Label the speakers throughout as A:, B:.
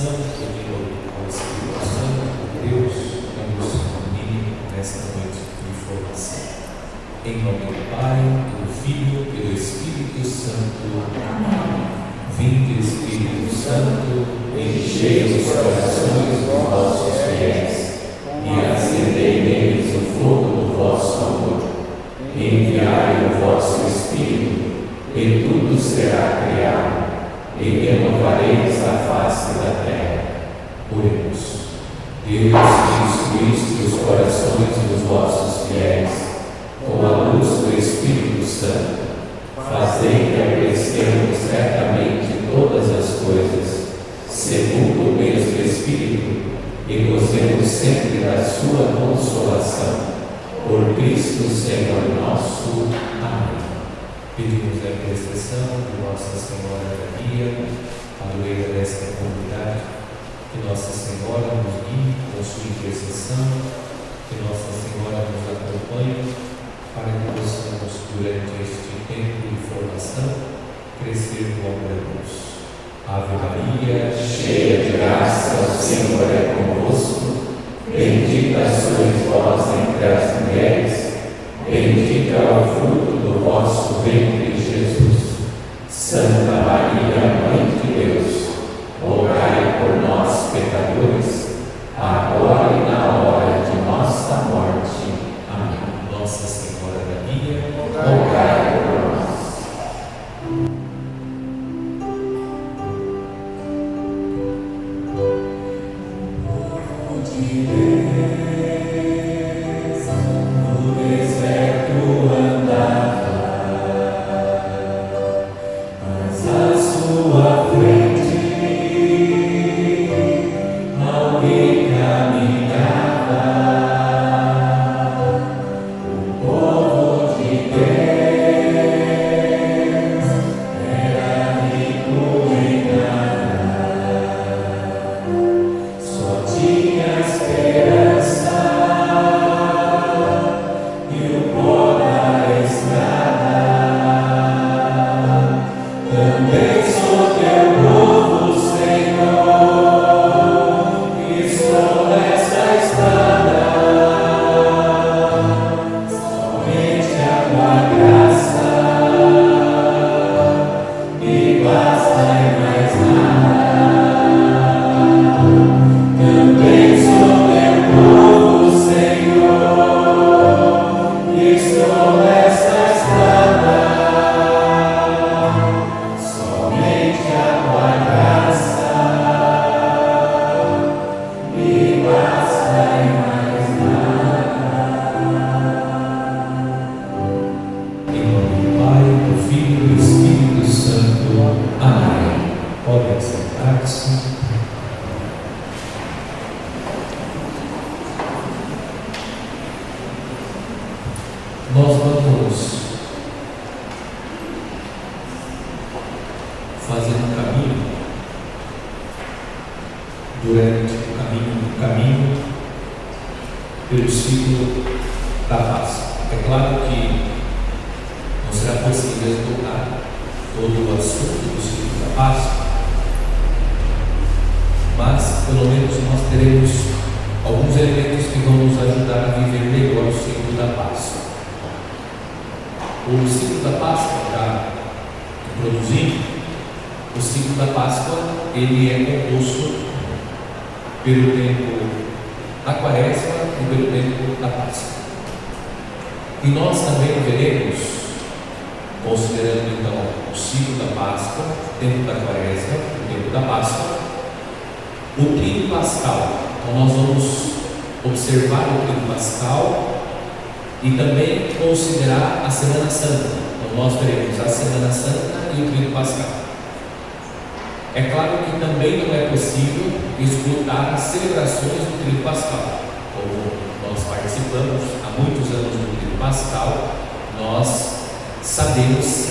A: oração, pedindo ao Espírito Santo, Deus, que nos ilumine nesta noite de formação. Em nome do Pai, do Filho e do Espírito Santo. Amém. Vinde, Espírito Santo, enchei os corações dos vossos fiéis e acendei neles o fogo do vosso amor. Enviai o vosso Espírito, e tudo será criado, e renovareis a face da terra. Oremos. Deus, que instruíste os corações dos vossos fiéis com a luz do Espírito Santo, fazei que apreciemos certamente todas as coisas, segundo o mesmo Espírito, e gozemos sempre da sua consolação. Por Cristo Senhor nosso. Amém. Pedimos a intercessão de Nossa Senhora da Guia, padroeira desta comunidade, que Nossa Senhora nos guie com sua intercessão, que Nossa Senhora nos acompanhe, para que possamos, durante este tempo de formação, crescer no amor a Deus. Ave Maria, cheia de graça, o Senhor é convosco. Bendita sois vós entre as mulheres, bendito é o fruto do vosso ventre, Jesus. Santa Maria, Mãe de Deus, rogai por nós, pecadores, agora e na hora de nossa morte. Amém. Nossa Senhora da Guia, rogai por nós. Nós vamos fazer um caminho durante o caminho pelo ciclo da Páscoa. É claro que não será possível tocar todo o assunto do ciclo da Páscoa, mas pelo menos nós teremos alguns elementos que vão nos ajudar a viver melhor o ciclo da Páscoa. O ciclo da Páscoa, já introduzindo, o ciclo da Páscoa ele é composto pelo tempo da Quaresma e pelo tempo da Páscoa. E nós também veremos, considerando então o ciclo da Páscoa, o tempo da Quaresma, o tempo da Páscoa, o tríduo pascal. Então nós vamos observar o tríduo pascal e também considerar a Semana Santa. Então nós veremos a Semana Santa e o tríduo pascal. É claro que também não é possível escutar as celebrações do tríduo pascal. Como nós participamos há muitos anos do tríduo pascal, nós sabemos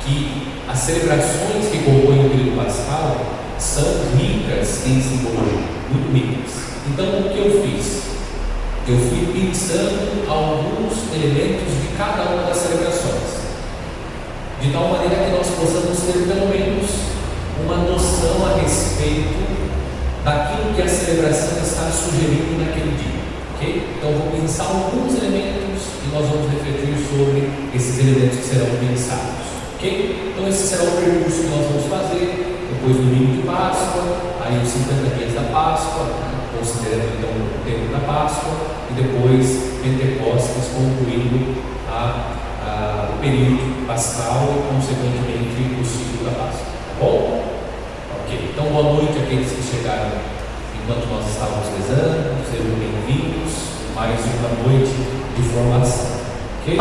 A: que as celebrações que compõem o tríduo pascal são ricas em simbologia, muito ricas. Então o que eu fiz? Eu fui pensando alguns elementos de cada uma das celebrações, de tal maneira que nós possamos ter pelo menos uma noção a respeito daquilo que a celebração está sugerindo naquele dia. Okay? Então, vou pensar alguns elementos e nós vamos refletir sobre esses elementos que serão pensados. Okay? Então, esse será o percurso que nós vamos fazer. Depois do domingo de Páscoa, aí os 50 dias da Páscoa, considerando então o tempo da Páscoa, e depois Pentecostes, concluindo o período pascal e, consequentemente, o ciclo da Páscoa. Tá bom? Ok. Então, boa noite àqueles que chegaram enquanto nós estávamos rezando. Sejam bem-vindos. Mais uma noite de formação. Ok?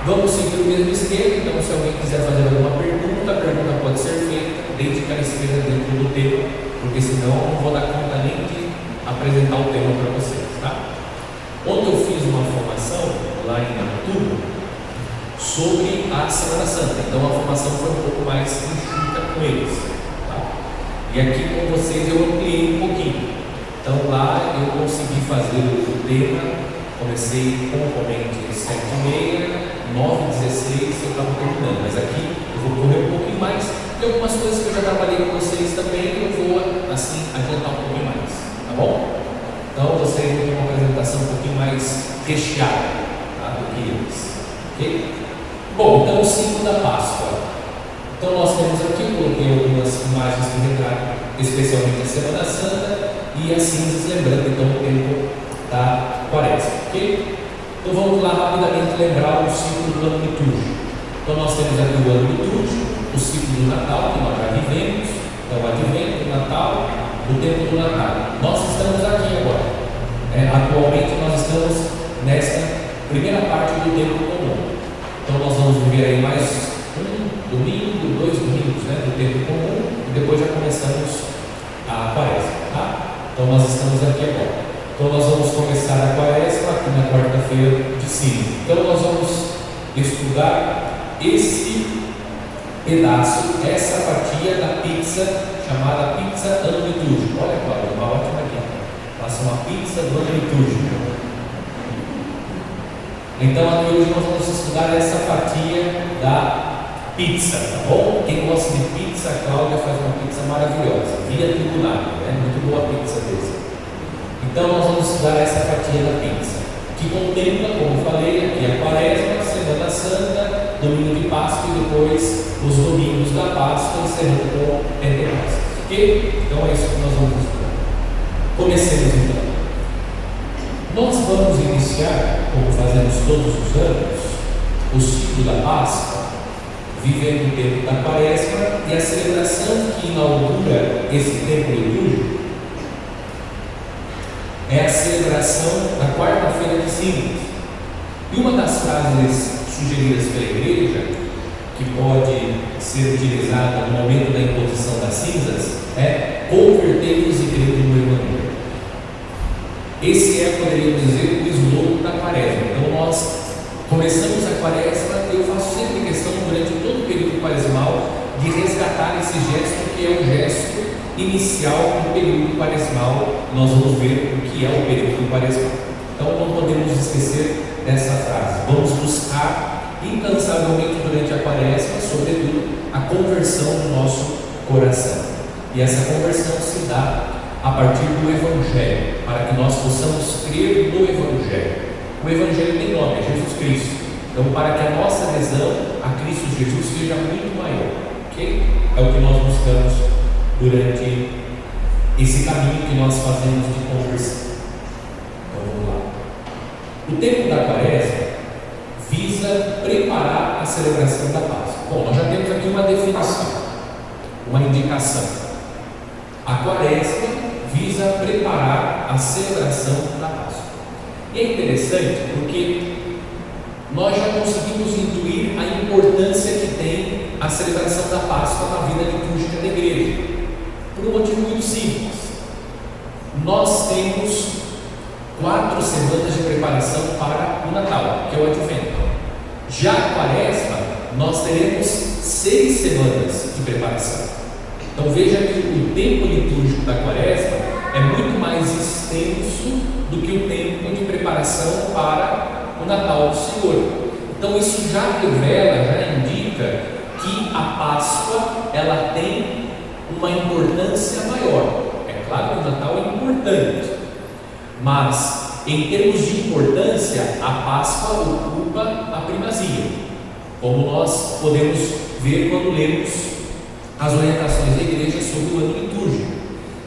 A: Vamos seguir o mesmo esquema. Então, se alguém quiser fazer alguma pergunta, a pergunta pode ser feita desde que ela esteja dentro do tema, porque senão eu não vou dar conta nem de apresentar o tema para vocês, tá? Ontem eu fiz uma formação lá em outubro sobre a Semana Santa, então a formação foi um pouco mais enxuta com eles, tá? E aqui com vocês eu ampliei um pouquinho. Então lá eu consegui fazer o tema, comecei pontualmente 7h30, 9h16 eu estava terminando, mas aqui eu vou correr um pouquinho mais. E algumas coisas que eu já trabalhei com vocês também, eu vou assim adiantar um pouquinho mais, tá bom? Então vocês vão ter uma apresentação um pouquinho mais recheada, tá, do que eles, ok? Bom, então o ciclo da Páscoa. Então nós temos aqui, eu coloquei algumas imagens que retratam especialmente a Semana Santa e as cinzas, lembrando então o tempo da Quaresma, ok? Então vamos lá rapidamente lembrar o ciclo do ano litúrgico. Então nós temos aqui o ano litúrgico, o ciclo do Natal, que nós já vivemos, então o Advento, o Natal, o tempo do Natal. Nós estamos aqui agora. Atualmente nós estamos nesta primeira parte do tempo comum. Então nós vamos viver aí mais um domingo, 2 domingos, né, do tempo comum, e depois já começamos a Quaresma, tá? Então nós estamos aqui agora. Então nós vamos começar a Quaresma aqui na quarta-feira de cinza. Então nós vamos estudar esse pedaço, essa fatia da pizza chamada pizza ano litúrgico. Olha, Cláudia, uma ótima aqui. Faça uma pizza do ano litúrgico. Então aqui hoje nós vamos estudar essa fatia da pizza, tá bom? Quem gosta de pizza, a Cláudia faz uma pizza maravilhosa, via tribunário, né? Muito boa a pizza desse. Então nós vamos estudar essa fatia da pizza, que contempla, como eu falei, aqui a Quaresma, Semana Santa, Domingo de Páscoa e depois os domingos da Páscoa, encerrando com Pentecostes. Ok? Então é isso que nós vamos estudar. Comecemos então. Nós vamos iniciar, como fazemos todos os anos, o ciclo da Páscoa, vivendo o tempo da Quaresma, e a celebração que inaugura esse tempo litúrgico é a celebração da quarta-feira de cinzas. E uma das frases sugeridas pela igreja, que pode ser utilizada no momento da imposição das cinzas, é: convertei-vos e crede no Evangelho. Esse é, poderíamos dizer, o slogan da Quaresma. Então nós começamos a Quaresma, eu faço sempre questão, durante todo o período quaresmal, de resgatar esse gesto que é o gesto inicial do período quaresmal. Nós vamos ver o que é o período quaresmal. Então não podemos esquecer dessa frase. Vamos buscar incansavelmente durante a Quaresma, sobretudo, a conversão do nosso coração. E essa conversão se dá a partir do Evangelho, para que nós possamos crer no Evangelho. O Evangelho tem nome, é Jesus Cristo. Então, para que a nossa adesão a Cristo Jesus seja muito maior, ok? É o que nós buscamos durante esse caminho que nós fazemos de conversão. Então, vamos lá. O tempo da Quaresma visa preparar a celebração da Páscoa. Bom, nós já temos aqui uma definição, uma indicação. A Quaresma visa preparar a celebração da Páscoa. E é interessante porque nós já conseguimos intuir a importância que tem a celebração da Páscoa na vida litúrgica da igreja, por um motivo muito simples. Nós temos 4 semanas de preparação para o Natal, que é o Advento. Já a Quaresma, nós teremos 6 semanas de preparação. Então veja que o tempo litúrgico da Quaresma é muito mais extenso do que o tempo de preparação para o Natal do Senhor. Então isso já revela, já indica que a Páscoa ela tem uma importância maior. É claro que o Natal é importante, mas em termos de importância, a Páscoa ocupa a primazia, como nós podemos ver quando lemos as orientações da igreja sobre o ano litúrgico,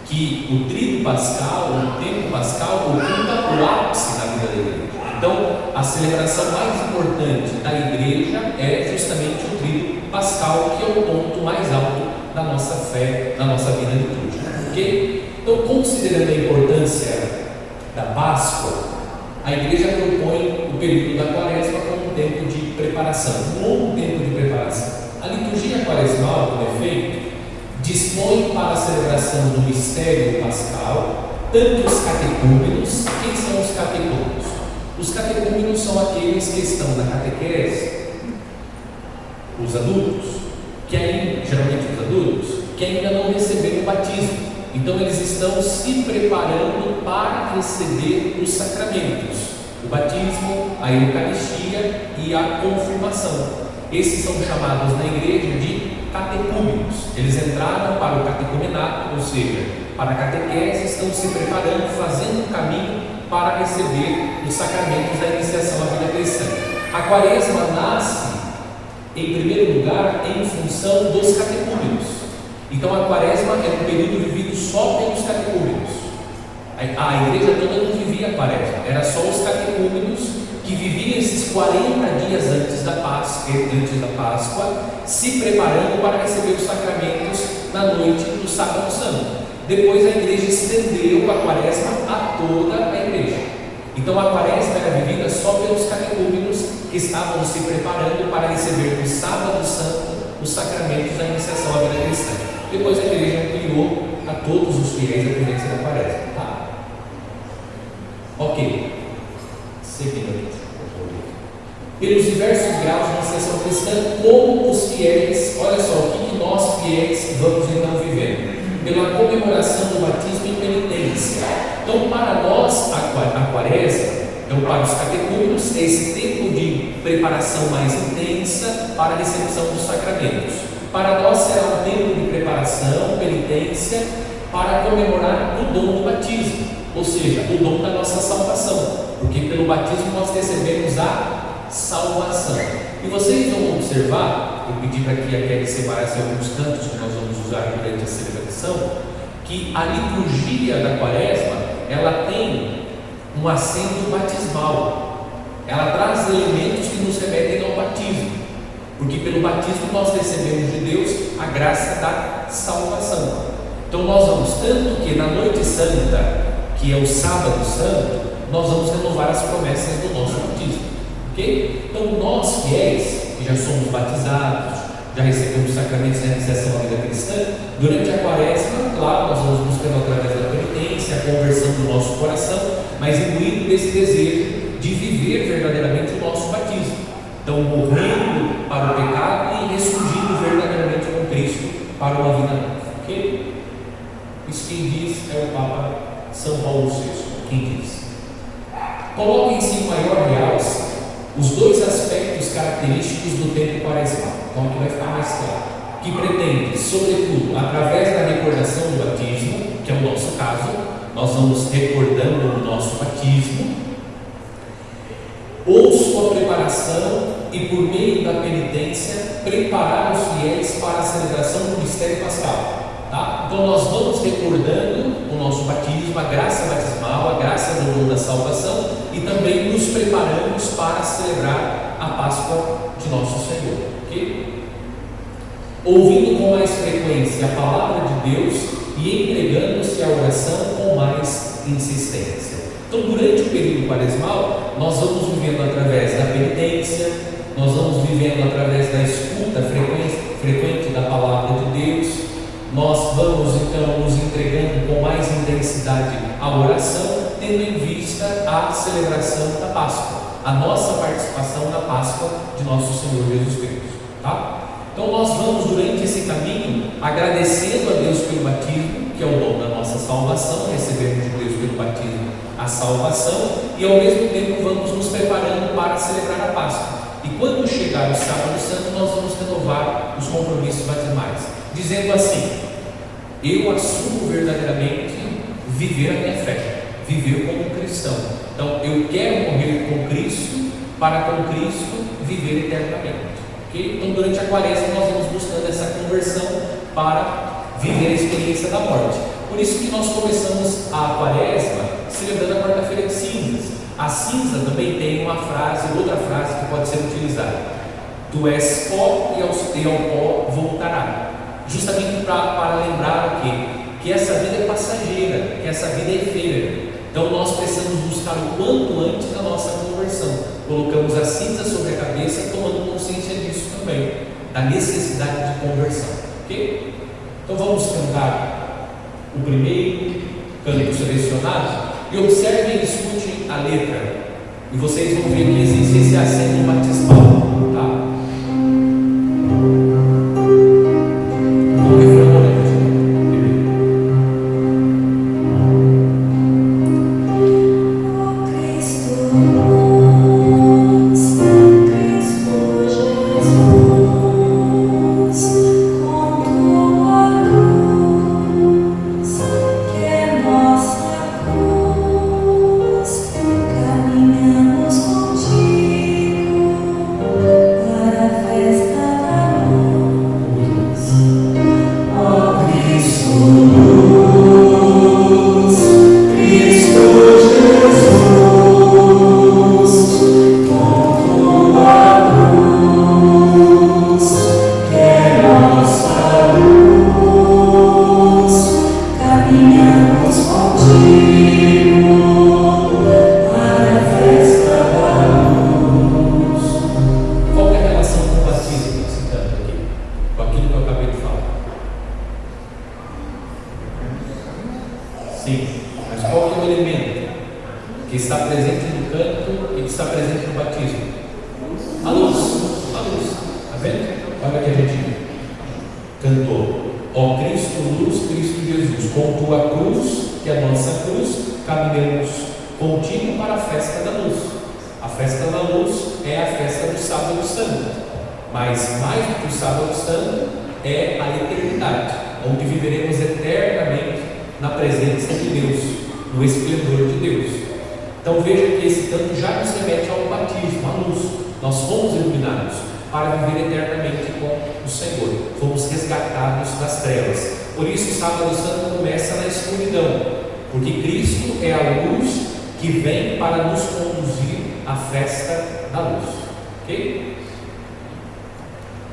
A: que o tríduo pascal, o tempo pascal, ocupa o ápice na vida da igreja. Então, a celebração mais importante da igreja é justamente o tríduo pascal, que é o ponto mais alto da nossa fé, da nossa vida litúrgica. Ok? Então, considerando a importância da Páscoa, a igreja propõe o período da Quaresma como um tempo de preparação, um longo tempo de preparação. A liturgia quaresmal, por efeito, dispõe para a celebração do mistério pascal tanto os catecúmenos. Quem são os catecúmenos? Os catecúmenos são aqueles que estão na catequese, os adultos, geralmente os adultos, que ainda não receberam o batismo. Então eles estão se preparando para receber os sacramentos, o batismo, a Eucaristia e a confirmação. Esses são chamados na igreja de catecúmenos. Eles entraram para o catecumenato, ou seja, para a catequese, estão se preparando, fazendo um caminho para receber os sacramentos da iniciação à vida cristã. A Quaresma nasce, em primeiro lugar, em função dos catecúmenos. Então a Quaresma é um período vivido só pelos catecúmenos. A igreja toda não vivia a Quaresma, era só os catecúmenos que viviam esses 40 dias antes da Páscoa, se preparando para receber os sacramentos na noite do Sábado Santo. Depois a igreja estendeu a Quaresma a toda a igreja. Então a Quaresma era vivida só pelos catecúmenos que estavam se preparando para receber no Sábado Santo os sacramentos da iniciação à vida cristã. Depois a igreja ampliou a todos os fiéis a vivência da Quaresma. Tá? Ok. Seguinte. Pelos diversos graus de iniciação cristã, como os fiéis, olha só, o que nós fiéis vamos então viver? Pela comemoração do batismo e penitência. Então, para nós, a Quaresma, então para os catecúmenos, é esse tempo de preparação mais intensa para a recepção dos sacramentos. Para nós será um tempo de preparação, penitência, para comemorar o dom do batismo, ou seja, o dom da nossa salvação, porque pelo batismo nós recebemos a salvação. E vocês vão observar, eu pedi para que a Kelly separasse alguns cantos que nós vamos usar durante a celebração, que a liturgia da Quaresma, ela tem um acento batismal, ela traz elementos que nos remetem ao batismo, porque pelo batismo nós recebemos de Deus a graça da salvação. Então nós vamos, tanto que na noite santa, que é o sábado santo, nós vamos renovar as promessas do nosso batismo. Okay? Então nós fiéis, que já somos batizados, já recebemos os sacramentos da iniciação à vida cristã, durante a Quaresma, claro, nós vamos buscando através da penitência, a conversão do nosso coração, mas imbuído desse desejo de viver verdadeiramente o nosso batismo. Então morrendo para o pecado e ressurgindo verdadeiramente com Cristo para uma vida nova. Ok? Isso quem diz é o Papa São Paulo VI. Quem diz? Coloquem-se em maior realce os dois aspectos característicos do tempo quaresmal, então aqui vai ficar mais claro, que pretende, sobretudo, através da recordação do batismo, que é o nosso caso, nós vamos recordando o nosso batismo, ou sua preparação e, por meio da penitência, preparar os fiéis para a celebração do mistério pascal. Tá? Então nós vamos recordando o nosso batismo, a graça batismal, a graça do dom da salvação, e também nos preparamos para celebrar a Páscoa de nosso Senhor. Okay? Ouvindo com mais frequência a palavra de Deus e entregando-se à oração com mais insistência. Então, durante o período quaresmal, nós vamos vivendo através da penitência, nós vamos vivendo através da escuta frequente da palavra de Deus. Nós vamos então nos entregando com mais intensidade à oração, tendo em vista a celebração da Páscoa, a nossa participação na Páscoa de nosso Senhor Jesus Cristo. Tá? Então nós vamos durante esse caminho agradecendo a Deus pelo batismo, que é o dom da nossa salvação, recebemos de Deus pelo batismo a salvação, e ao mesmo tempo vamos nos preparando para celebrar a Páscoa. E quando chegar o Sábado Santo, nós vamos renovar os compromissos batismais, dizendo assim: eu assumo verdadeiramente viver a minha fé, viver como cristão. Então, eu quero morrer com Cristo, para com Cristo viver eternamente. Okay? Então, durante a quaresma, nós vamos buscando essa conversão para viver a experiência da morte. Por isso que nós começamos a quaresma celebrando a quarta-feira de cinzas. A cinza também tem uma frase, outra frase que pode ser utilizada: tu és pó e ao pó voltará. Justamente para lembrar o quê? Que essa vida é passageira, que essa vida é efêmera. Então nós precisamos buscar o quanto antes da nossa conversão. Colocamos a cinza sobre a cabeça, tomando consciência disso também, da necessidade de conversão. Ok? Então vamos cantar o primeiro canto selecionado e observem e escutem a letra. E vocês vão ver que existe esse acento batismal. Tá?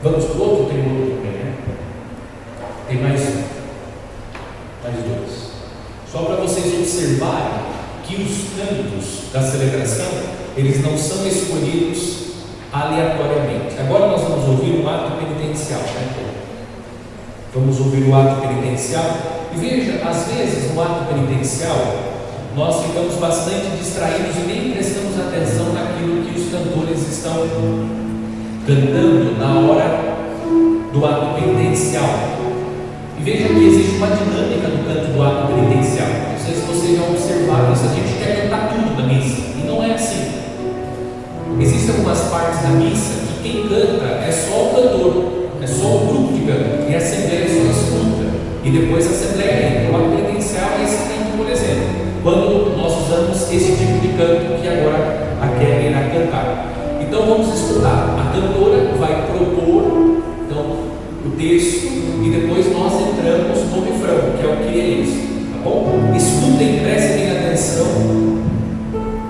A: Vamos para o outro? Tem outro também, né? Tem mais um. Mais dois. Só para vocês observarem que os cantos da celebração, eles não são escolhidos aleatoriamente. Agora nós vamos ouvir o ato penitencial, né? Vamos ouvir o ato penitencial. E veja, às vezes no ato penitencial, nós ficamos bastante distraídos e nem prestamos atenção naquilo que os cantores estão cantando na hora do ato penitencial. E veja que existe uma dinâmica no canto do ato penitencial. Não sei se vocês já observaram isso. A gente quer cantar tudo na missa, e não é assim. Existem algumas partes da missa que quem canta é só o cantor, é só o grupo que canta, e a assembleia só escuta, e depois a assembleia. O ato penitencial é esse tempo, por exemplo, quando nós usamos esse tipo de canto que agora a Kelly irá cantar. Então vamos escutar. A cantora vai propor então, o texto e depois nós entramos no refrão, que é o que é isso, tá bom? Escutem, prestem atenção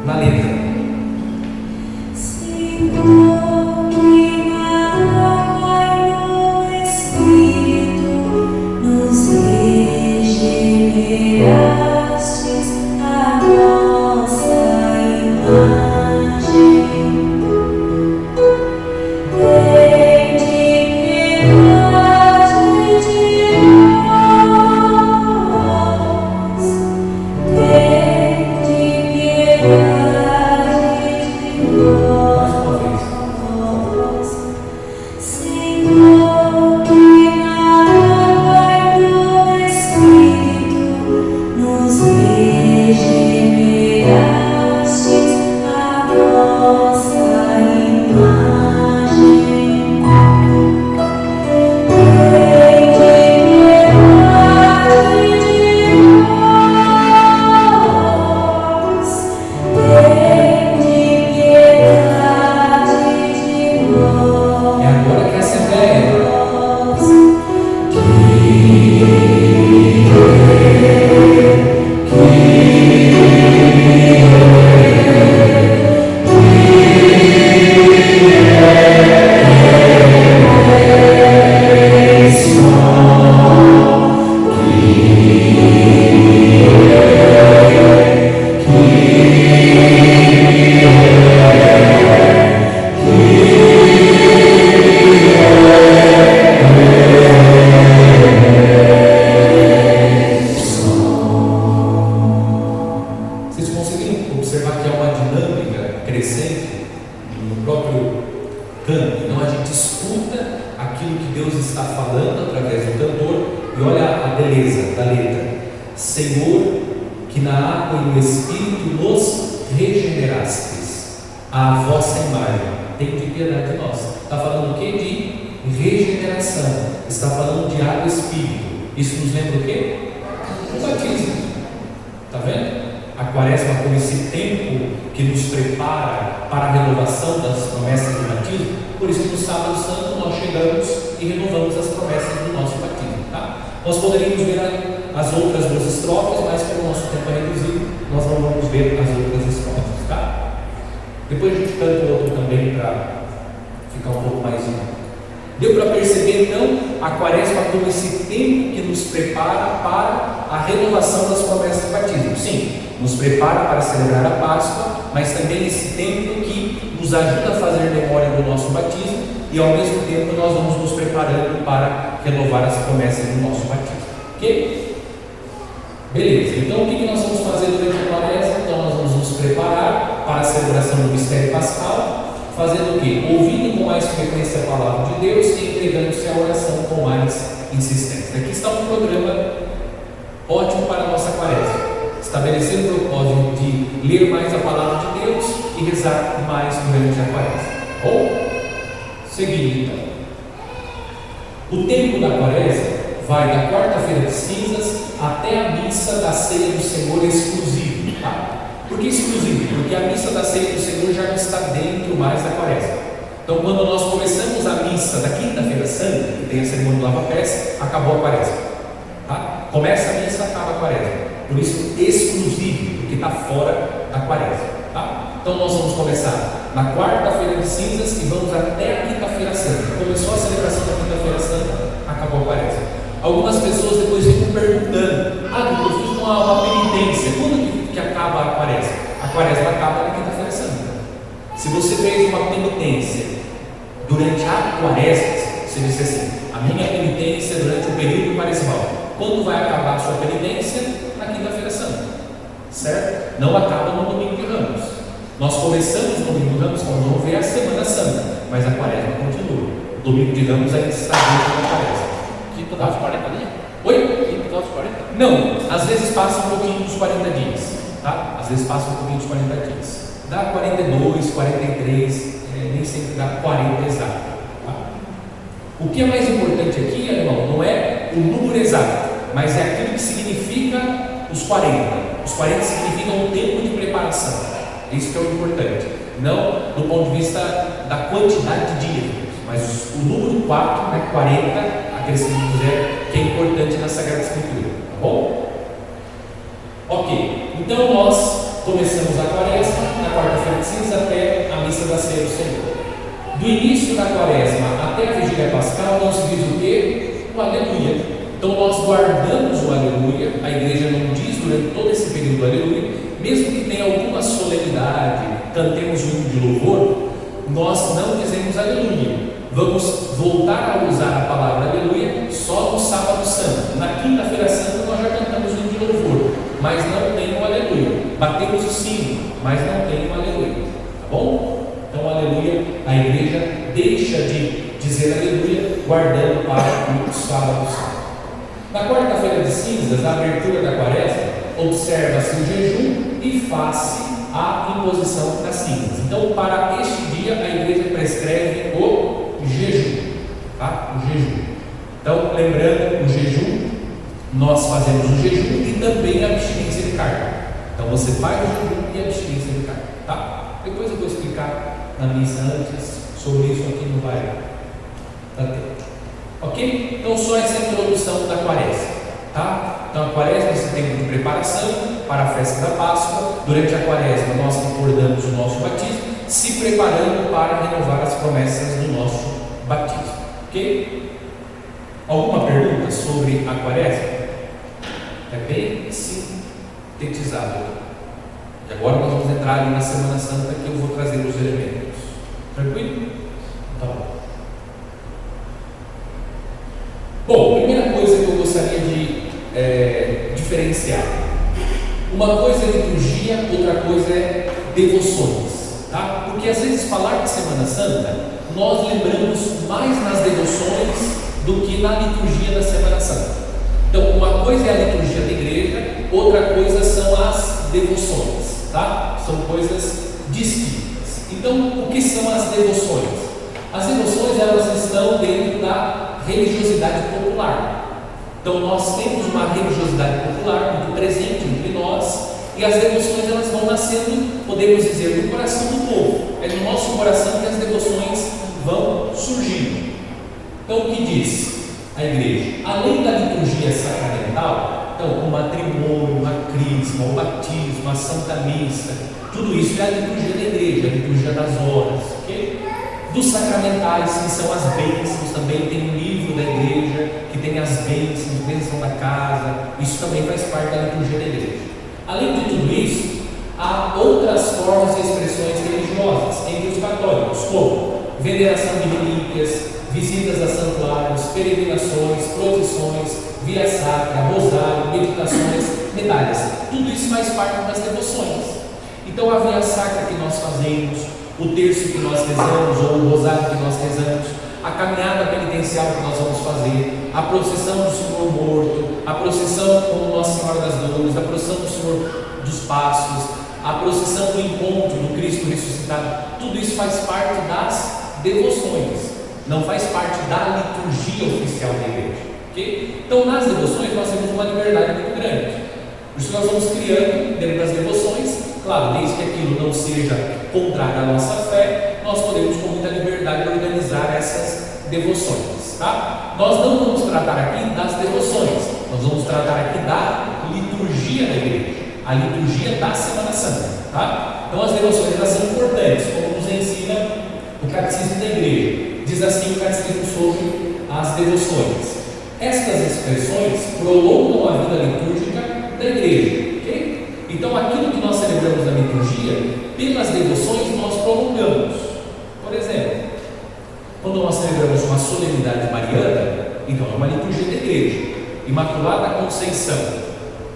A: na letra.
B: Senhor, que água no Espírito nos regenerastes a nossa imagem. Tende piedade
A: E olha a beleza da letra: Senhor, que na água e no Espírito nos regenerastes à vossa imagem, tem de piedade de nós. Está falando o quê? De regeneração. Está falando de água e Espírito. Isso nos lembra o quê? O batismo. Está vendo? A quaresma como esse tempo que nos prepara para a renovação das promessas do batismo. Por isso que no sábado santo nós chegamos e renovamos as promessas do nosso batismo, tá? Nós poderíamos ver as outras duas estrofes, mas pelo nosso tempo reduzido nós não vamos ver as outras estrofes, tá? Depois a gente canta o outro também para ficar um pouco mais unido. Deu para perceber então a quaresma como esse tempo que nos prepara para a renovação das promessas do batismo. Sim, nos prepara para celebrar a Páscoa, mas também esse tempo que nos ajuda a fazer memória do nosso batismo e ao mesmo tempo nós vamos nos preparando para renovar as promessas do nosso batismo. Ok? Beleza, então o que nós vamos fazer durante a quaresma? Então nós vamos nos preparar para a celebração do mistério pascal, fazendo o quê? Ouvindo com mais frequência a palavra de Deus e entregando-se à oração com mais insistência. Aqui está um programa ótimo para a nossa quaresma. Estabelecer o propósito de ler mais a palavra de Deus e rezar mais durante a quaresma. Ou, seguindo então. O tempo da quaresma vai da quarta-feira de cinzas até a missa da ceia do Senhor exclusivo. Tá? Por que exclusivo? Porque a missa da ceia do Senhor já não está dentro mais da quaresma. Então, quando nós começamos a missa da quinta-feira santa, que tem a cerimônia do lava-pés, acabou a quaresma. Tá? Começa a missa, acaba a quaresma. Por isso, exclusivo, porque está fora da quaresma. Tá? Então, nós vamos começar na quarta-feira de cinzas e vamos até a quinta-feira santa. Começou a celebração da quinta-feira santa, acabou a quaresma. Algumas pessoas depois ficam perguntando: eu fiz uma penitência, quando que acaba a quaresma? A quaresma acaba na quinta-feira santa. Se você fez uma penitência durante a quaresma, você disse assim: a minha penitência durante o período quaresmal. Quando vai acabar a sua penitência? Na quinta-feira santa, certo? Não acaba no domingo de Ramos. Nós começamos no domingo de Ramos quando vamos ver a Semana Santa, mas a quaresma continua. O domingo de Ramos ainda está dentro da quaresma.
C: Tipo dá os 40 dias?
A: Oi?
C: Tipo dá os 40?
A: Não, às vezes passa um pouquinho dos 40 dias, tá? Às vezes passa um pouquinho dos 40 dias. Dá 42, 43, nem sempre dá 40 exato. Tá? O que é mais importante aqui, irmão, não é o número exato, mas é aquilo que significa os 40. Os 40 significam o tempo de preparação. Isso que é o importante. Não do ponto de vista da quantidade de dias, mas o número 4, né, 40, acrescido zero, que é importante na Sagrada Escritura. Tá bom? Ok. Então nós começamos a quaresma na quarta-feira de cinzas até a missa da ceia do Senhor. Do início da quaresma até a vigília pascal não se diz o quê? O aleluia. Então nós guardamos o aleluia. A igreja não diz durante todo esse período o aleluia, mesmo que tenha alguma solenidade, cantemos um hino de louvor, nós não dizemos aleluia. Vamos voltar a usar a palavra aleluia só no sábado santo. Na quinta-feira santa nós já cantamos o hino de louvor, mas não tem o aleluia. Batemos o sino, mas não tem o aleluia. Tá bom? Então o aleluia, a igreja deixa de dizer aleluia, guardando para o sábado santo. Na quarta-feira de cinzas, na abertura da quaresma, observa-se o jejum e faz-se a imposição das cinzas. Então, para este dia, a igreja prescreve o jejum. Tá? O jejum. Então, lembrando, o jejum, nós fazemos o jejum e também a abstinência de carne. Então, você faz o jejum e a abstinência de carne. Tá? Depois eu vou explicar na missa antes sobre isso, aqui não vai dar tempo. Ok? Então, só essa introdução da quaresma. Tá? Então, a quaresma é esse tempo de preparação para a festa da Páscoa. Durante a quaresma, nós recordamos o nosso batismo, se preparando para renovar as promessas do nosso batismo. Ok? Alguma pergunta sobre a quaresma? É bem sintetizado. E agora nós vamos entrar ali na Semana Santa, que eu vou trazer os elementos. Tranquilo? Tá bom. Bom, primeira coisa que eu gostaria de diferenciar. Uma coisa é liturgia, outra coisa é devoções, tá? Porque às vezes falar de Semana Santa, nós lembramos mais nas devoções do que na liturgia da Semana Santa. coisa é a liturgia da igreja, outra coisa são as devoções, tá? São coisas distintas. Então, o que são as devoções? As devoções, elas estão dentro da religiosidade popular. Então, nós temos uma religiosidade popular muito presente entre nós, e as devoções, elas vão nascendo, podemos dizer, no coração do povo. É no nosso coração que as devoções vão surgindo. Então, o que diz a igreja? Além da liturgia sacramental, então, o matrimônio, a crisma, o batismo, a santa missa, tudo isso é a liturgia da igreja, a liturgia das horas, ok? Dos sacramentais, que são as bênçãos, também tem um livro da igreja que tem as bênçãos, bênção da casa, isso também faz parte da liturgia da igreja. Além de tudo isso, há outras formas e expressões religiosas entre os católicos, como veneração de relíquias, visitas a santuários, peregrinações, procissões, via sacra, rosário, meditações, medalhas. Tudo isso faz parte das devoções. Então, a via sacra que nós fazemos, o terço que nós rezamos, ou o rosário que nós rezamos, a caminhada penitencial que nós vamos fazer, a procissão do Senhor morto, a procissão com Nossa Senhora das Dores, a procissão do Senhor dos Passos, a procissão do encontro do Cristo ressuscitado, tudo isso faz parte das devoções, não faz parte da liturgia oficial da igreja, ok? Então, nas devoções nós temos uma liberdade muito grande, por isso nós vamos criando dentro das devoções, claro, desde que aquilo não seja contrário à nossa fé, nós podemos com muita liberdade organizar essas devoções, tá? Nós não vamos tratar aqui das devoções, nós vamos tratar aqui da liturgia da igreja, a liturgia da Semana Santa, tá? Então as devoções, elas são importantes, como nos ensina o Catecismo da igreja. Diz assim o Catecismo sobre as devoções: estas expressões prolongam a vida litúrgica da igreja, ok? Então aquilo que nós celebramos na liturgia, pelas devoções nós prolongamos. Por exemplo, quando nós celebramos uma solenidade mariana, então é uma liturgia da igreja. Imaculada Conceição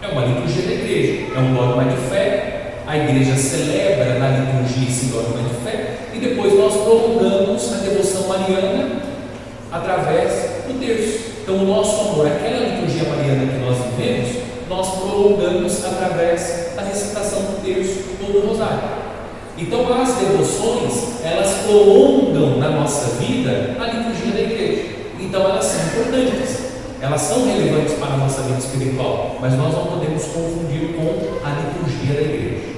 A: é uma liturgia da igreja, é um dogma de fé, a igreja celebra na liturgia esse dogma de fé, e depois nós prolongamos a devoção mariana através do terço. Então o nosso amor, aquela liturgia mariana que nós vivemos, nós prolongamos através da recitação do terço ou do rosário. Então as devoções, elas prolongam na nossa vida a liturgia da igreja. Então elas são importantes, elas são relevantes para a nossa vida espiritual, mas nós não podemos confundir com a liturgia da igreja.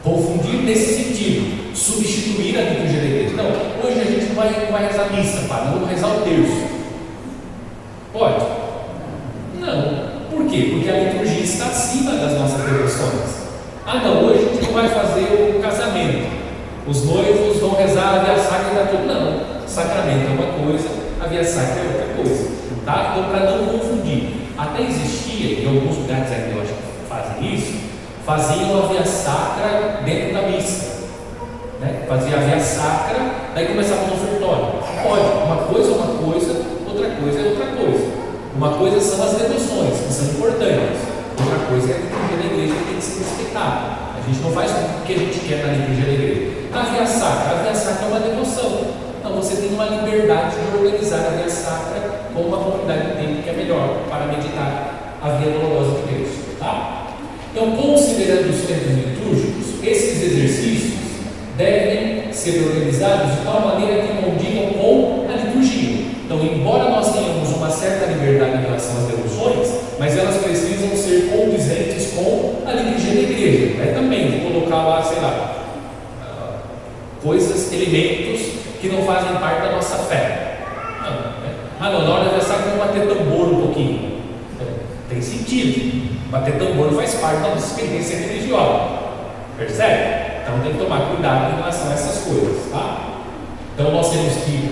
A: Confundir nesse sentido, substituir a liturgia da igreja. Não, hoje a gente não vai rezar missa, padre, vamos rezar o terço. Pode? Não. Por quê? Porque a liturgia está acima das nossas devoções. Ah não, hoje a gente não vai fazer o casamento, os noivos vão rezar a via sacra e dá tudo. Não, sacramento é uma coisa, a via sacra é outra coisa, tá? Então, para não confundir, até existia, em alguns lugares aqui eu acho que fazem isso, faziam a via sacra dentro da missa, né? Fazia a via sacra, daí começava no ofertório. Pode, uma coisa é uma coisa, outra coisa é outra coisa. Uma coisa são as devoções, que são importantes, outra coisa é a liturgia da igreja, que tem que ser respeitada. A gente não faz o que a gente quer na liturgia da igreja. A via sacra é uma devoção, então você tem uma liberdade de organizar a via sacra com uma comunidade de tempo que é melhor para meditar a via dolorosa de Deus, tá? Então, considerando os tempos litúrgicos, esses exercícios devem ser organizados de tal maneira que condigam com a liturgia. Então, embora nós tenhamos uma certa liberdade em relação às devoções, mas elas precisam ser condizentes com a liturgia da igreja, né? Também de colocar lá, sei lá, coisas, elementos que não fazem parte da nossa fé. Não, né? Ah não, na hora da sacra vamos bater tambor um pouquinho. Tem sentido. Bater tambor faz parte da nossa experiência religiosa. Percebe? Então tem que tomar cuidado em relação a essas coisas, tá? Então nós temos que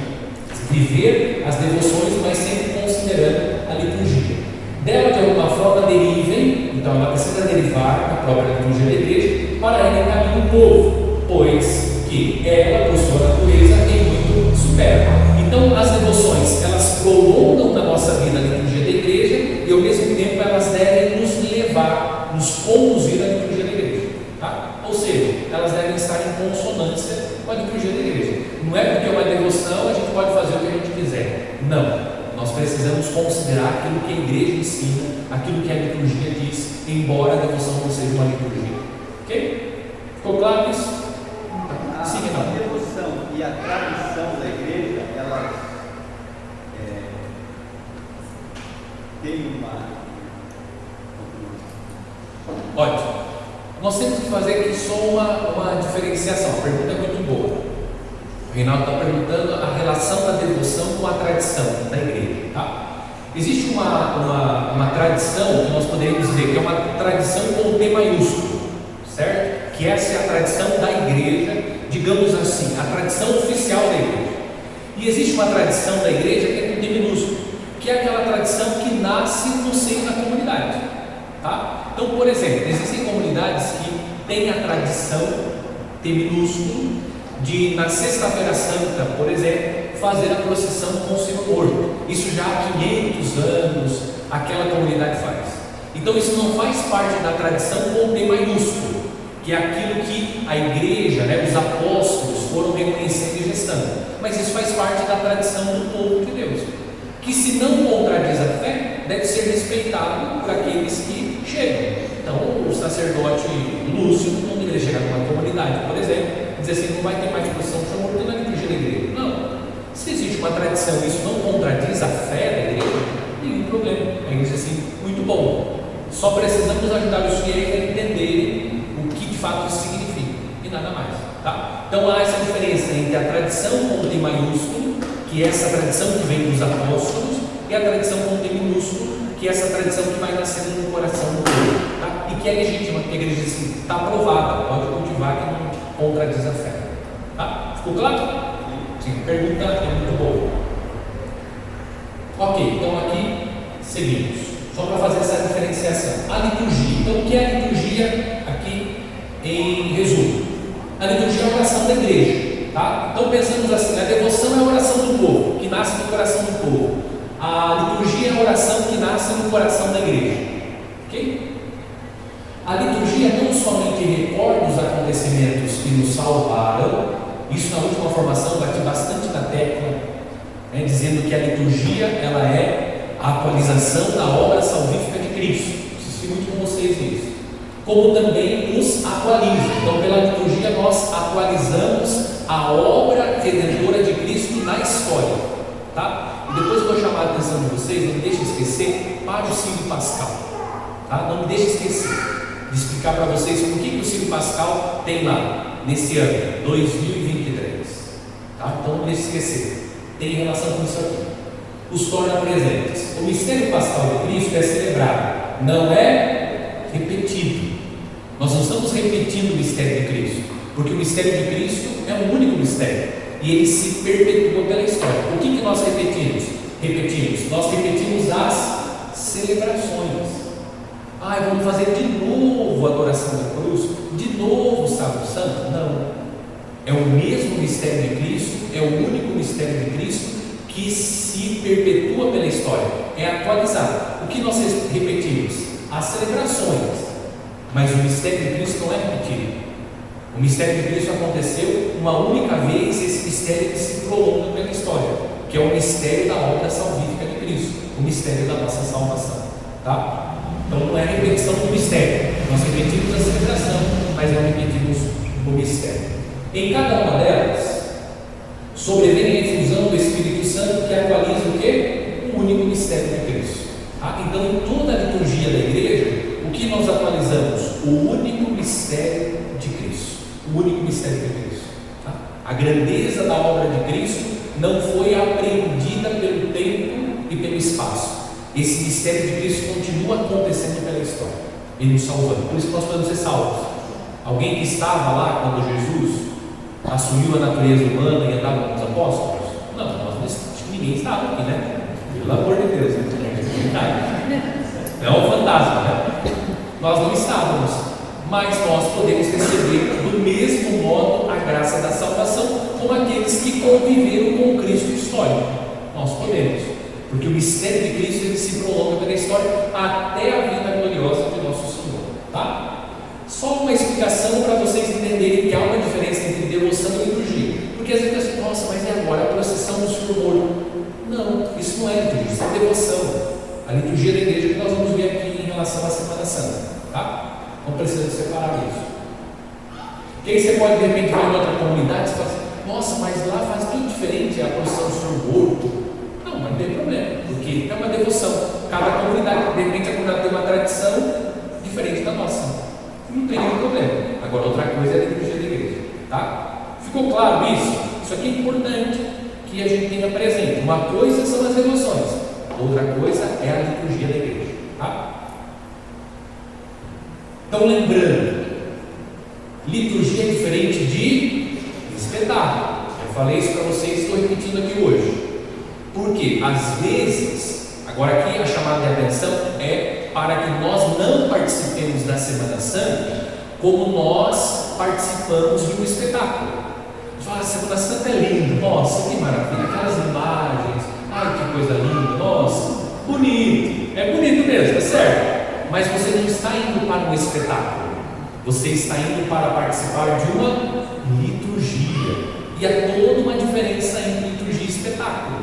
A: viver as devoções, mas sempre considerando a liturgia. Dela, de alguma forma, derivem, então ela precisa derivar da própria liturgia da igreja para ela encaminhar o povo, pois que ela, por sua natureza, é muito supera. Então as devoções, elas prolongam na nossa vida a liturgia da igreja e ao mesmo tempo elas devem nos levar, nos conduzir à liturgia da igreja, tá? Ou seja, elas devem estar em consonância com a liturgia da igreja. Não é porque é uma devoção a gente pode fazer o que a gente quiser. Não, nós precisamos considerar considerar aquilo que a igreja ensina, aquilo que a liturgia diz, embora a devoção não seja uma liturgia. Ok? Ficou claro isso? Sim,
C: A devoção e a tradição da igreja, elas têm uma...
A: Ótimo. Nós temos que fazer aqui só uma diferenciação. A pergunta é muito boa. O Reinaldo está perguntando a relação da devoção com a tradição da igreja. Tá? Existe uma tradição que nós poderíamos dizer que é uma tradição com T maiúsculo, certo? Que essa é a tradição da igreja, digamos assim, a tradição oficial da igreja. E existe uma tradição da igreja que é com T minúsculo, que é aquela tradição que nasce no seio da comunidade. Tá? Então, por exemplo, existem comunidades que têm a tradição, T minúsculo, de na sexta-feira santa, por exemplo, fazer a procissão com o Senhor morto. Isso já há 500 anos aquela comunidade faz. Então isso não faz parte da tradição com T maiúsculo, que é aquilo que a igreja, os apóstolos foram reconhecendo e gestando. Mas isso faz parte da tradição do povo de Deus, que se não contradiz a fé, deve ser respeitado por aqueles que chegam. Então o sacerdote Lúcio, quando ele chegar numa comunidade, por exemplo, dizer assim, não vai ter mais procissão do Senhor morto na liturgia da igreja. Não. Se existe uma tradição e isso não contradiz a fé da igreja, nenhum problema. A igreja diz assim, muito bom. Só precisamos ajudar os fiéis a entenderem o que de fato isso significa e nada mais. Tá? Então há essa diferença entre a tradição com T maiúsculo, que é essa tradição que vem dos apóstolos, e a tradição com T minúsculo, que é essa tradição que vai nascendo no coração do povo. Tá? E que é legítima, porque a igreja diz assim, está aprovada, pode cultivar que não contradiz a fé. Tá? Ficou claro? Sim, pergunta é muito boa. Ok, então aqui seguimos. Só para fazer essa diferenciação. A liturgia. Então, o que é a liturgia aqui em resumo? A liturgia é a oração da igreja. Tá? Então, pensamos assim: a devoção é a oração do povo, que nasce no coração do povo. A liturgia é a oração que nasce no coração da igreja. Ok? A liturgia não somente recorda os acontecimentos que nos salvaram. Isso na última formação bati bastante na tecla, dizendo que a liturgia ela é a atualização da obra salvífica de Cristo. Insisti muito com vocês nisso. Como também nos atualiza. Então, pela liturgia nós atualizamos a obra redentora de Cristo na história. Tá? E depois eu vou chamar a atenção de vocês, não me deixe esquecer, para o Círio Pascal. Tá? Não me deixe esquecer de explicar para vocês o que o Círio Pascal tem lá, nesse ano, 2023. Tá? Então não deixe esquecer, tem relação com isso aqui. Os torna presentes. O mistério pascal de Cristo é celebrado, não é repetido. Nós não estamos repetindo o mistério de Cristo, porque o mistério de Cristo é um único mistério, e ele se perpetua pela história. O que nós repetimos? Nós repetimos as celebrações. Vamos fazer de novo a adoração da cruz, de novo o sábado santo? Não. É o mesmo mistério de Cristo, é o único mistério de Cristo que se perpetua pela história, é atualizado. O que nós repetimos? As celebrações, mas o mistério de Cristo não é repetido. O mistério de Cristo aconteceu uma única vez, esse mistério que se prolonga pela história, que é o mistério da obra salvífica de Cristo, o mistério da nossa salvação. Tá? Então não é a repetição do mistério, nós repetimos a celebração, mas não repetimos o mistério. Em cada uma delas, sobrevém a infusão do Espírito Santo, que atualiza o quê? O único mistério de Cristo. Tá? Então, em toda a liturgia da igreja, o que nós atualizamos? O único mistério de Cristo. O único mistério de Cristo. Tá? A grandeza da obra de Cristo não foi apreendida pelo tempo e pelo espaço. Esse mistério de Cristo continua acontecendo pela história, Ele nos salvando. Por isso que nós podemos ser salvos. Alguém que estava lá quando Jesus assumiu a natureza humana e andava com os apóstolos? Não, acho que ninguém estava aqui, né? Pelo amor de Deus, não é um fantasma, né? Nós não estávamos, mas nós podemos receber do mesmo modo a graça da salvação, como aqueles que conviveram com o Cristo histórico. Nós podemos, porque o mistério de Cristo ele se prolonga pela história até a vida gloriosa de nosso Senhor. Tá? Só uma explicação para vocês entenderem que há uma diferença entre devoção e liturgia. Porque às vezes nossa, mas é agora a procissão do Senhor morto. Não, isso não é liturgia, isso é devoção. relação à Semana Santa, tá? Não precisa separar isso. E aí você pode, de repente, ver em outra comunidade e falar assim: nossa, mas lá faz tudo diferente, a procissão do Senhor Morto. Não, mas não tem problema, porque é uma devoção. Cada comunidade, de repente, a comunidade tem uma tradição diferente da nossa. Não tem nenhum problema. Agora, outra coisa é a liturgia da igreja, tá? Ficou claro isso? Isso aqui é importante que a gente tenha presente. Uma coisa são as devoções, outra coisa é a liturgia da igreja, tá? Então, lembrando, liturgia é diferente de espetáculo. Eu falei isso para vocês, estou repetindo aqui hoje. Porque, às vezes, agora aqui a chamada de atenção é para que nós não participemos da Semana Santa como nós participamos de um espetáculo. A Semana Santa é linda, nossa, que maravilha, aquelas imagens, ai que coisa linda, nossa, bonito, é bonito mesmo, é certo, mas você não está indo para um espetáculo, você está indo para participar de uma liturgia, e há toda uma diferença entre liturgia e espetáculo.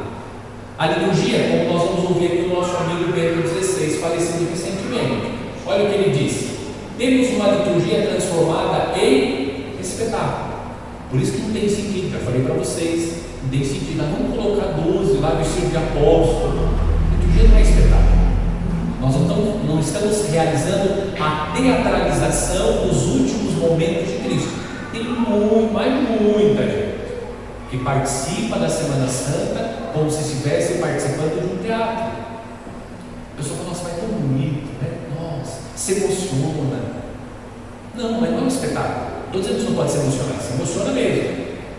A: A liturgia, como nós vamos ouvir aqui o nosso amigo Bento XVI, falecido recentemente, olha o que ele disse: temos uma liturgia transformada em espetáculo. Por isso que não tem sentido, já falei para vocês, não tem sentido. Nós vamos colocar 12 lá vestidos de apóstolo. Liturgia não é espetáculo. Nós não estamos realizando a teatralização dos últimos momentos de Cristo. Tem muita gente que participa da Semana Santa como se estivesse participando de um teatro. A pessoa fala: nossa, vai tão bonito, né? Nossa, se emociona. Não, mas não é um espetáculo. Estou dizendo que você não pode se emocionar, se emociona mesmo,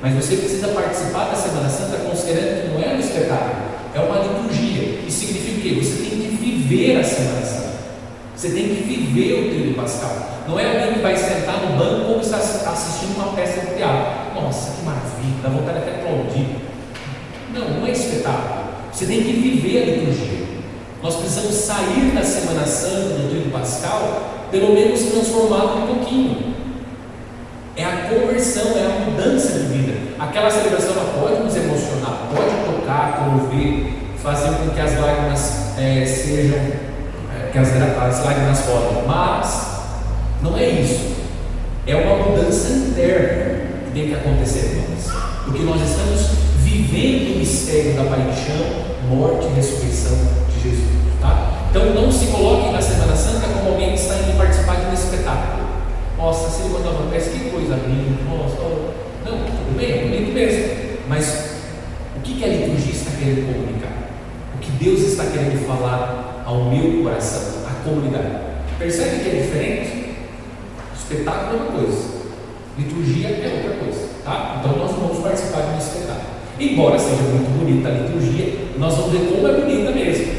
A: mas você precisa participar da Semana Santa considerando que não é um espetáculo, é uma liturgia. Isso significa o quê? Você tem que viver a Semana Santa, você tem que viver o tríduo pascal. Não é alguém que vai sentar no banco como está assistindo uma peça de teatro. Nossa, que maravilha, dá vontade até de aplaudir. Não é espetáculo, você tem que viver a liturgia. Nós precisamos sair da Semana Santa, do tríduo pascal, pelo menos transformado um pouquinho. É a conversão, é a mudança de vida. Aquela celebração ela pode nos emocionar, pode tocar, comover, fazer com que as lágrimas que as lágrimas rodem, mas não é isso. É uma mudança interna que tem que acontecer em nós, porque nós estamos vivendo o mistério da paixão, morte e ressurreição de Jesus, tá? Então não se coloque na Semana Santa como alguém que está indo participar de um espetáculo. Nossa, se ele mandar uma peça, que coisa linda, nossa, não, tudo bem, é bonito mesmo, mas o que a liturgia está querendo comunicar? O que Deus está querendo falar ao meu coração, à comunidade? Percebe que é diferente? Espetáculo é uma coisa, liturgia é outra coisa, tá? Então nós vamos participar de um espetáculo. Embora seja muito bonita a liturgia, nós vamos ver como é bonita mesmo,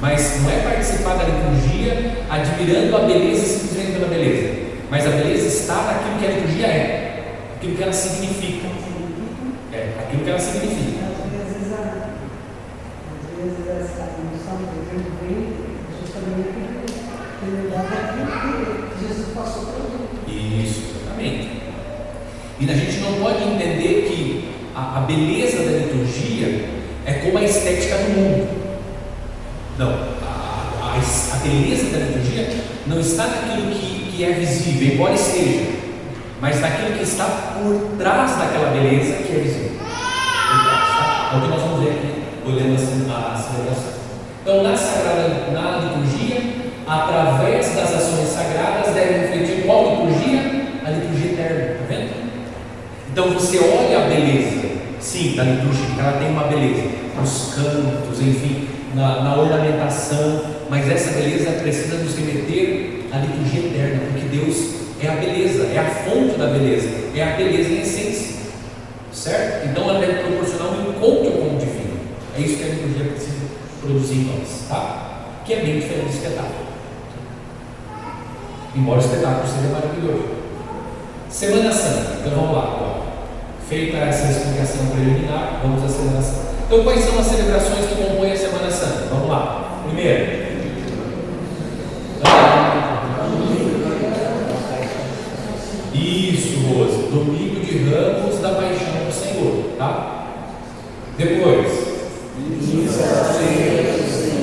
A: mas não é participar da liturgia admirando a beleza simplesmente pela beleza. Mas a beleza está naquilo que a liturgia é, aquilo que ela significa. Aquilo que ela significa.
D: Às vezes essa emoção que Deus vem justamente porque dá aquilo que Jesus passou para mim.
A: Isso, exatamente. E a gente não pode entender que a beleza da liturgia é como a estética do mundo. Não, a beleza da liturgia não está naquilo que é visível, embora esteja, mas naquilo que está por trás daquela beleza que é visível. Por trás, tá? É o que nós vamos ver aqui, olhando a celebração. Então, na liturgia, através das ações sagradas, deve refletir qual liturgia? A liturgia eterna, está vendo? Então, você olha a beleza, sim, da liturgia, ela tem uma beleza, nos cantos, enfim, na ornamentação, mas essa beleza precisa nos remeter à liturgia eterna, porque Deus é a beleza, é a fonte da beleza, é a beleza em essência, certo? Então ela deve proporcionar um encontro com o divino. É isso que a liturgia precisa produzir em nós, tá? Que é bem diferente do espetáculo, embora o espetáculo seja maravilhoso. Semana Santa, então vamos lá agora. Feita essa explicação preliminar, vamos à celebração. Então, quais são as celebrações que compõem a Semana Santa? Vamos lá. Primeiro, isso, Rose, Domingo de Ramos da Paixão do Senhor, tá? Depois,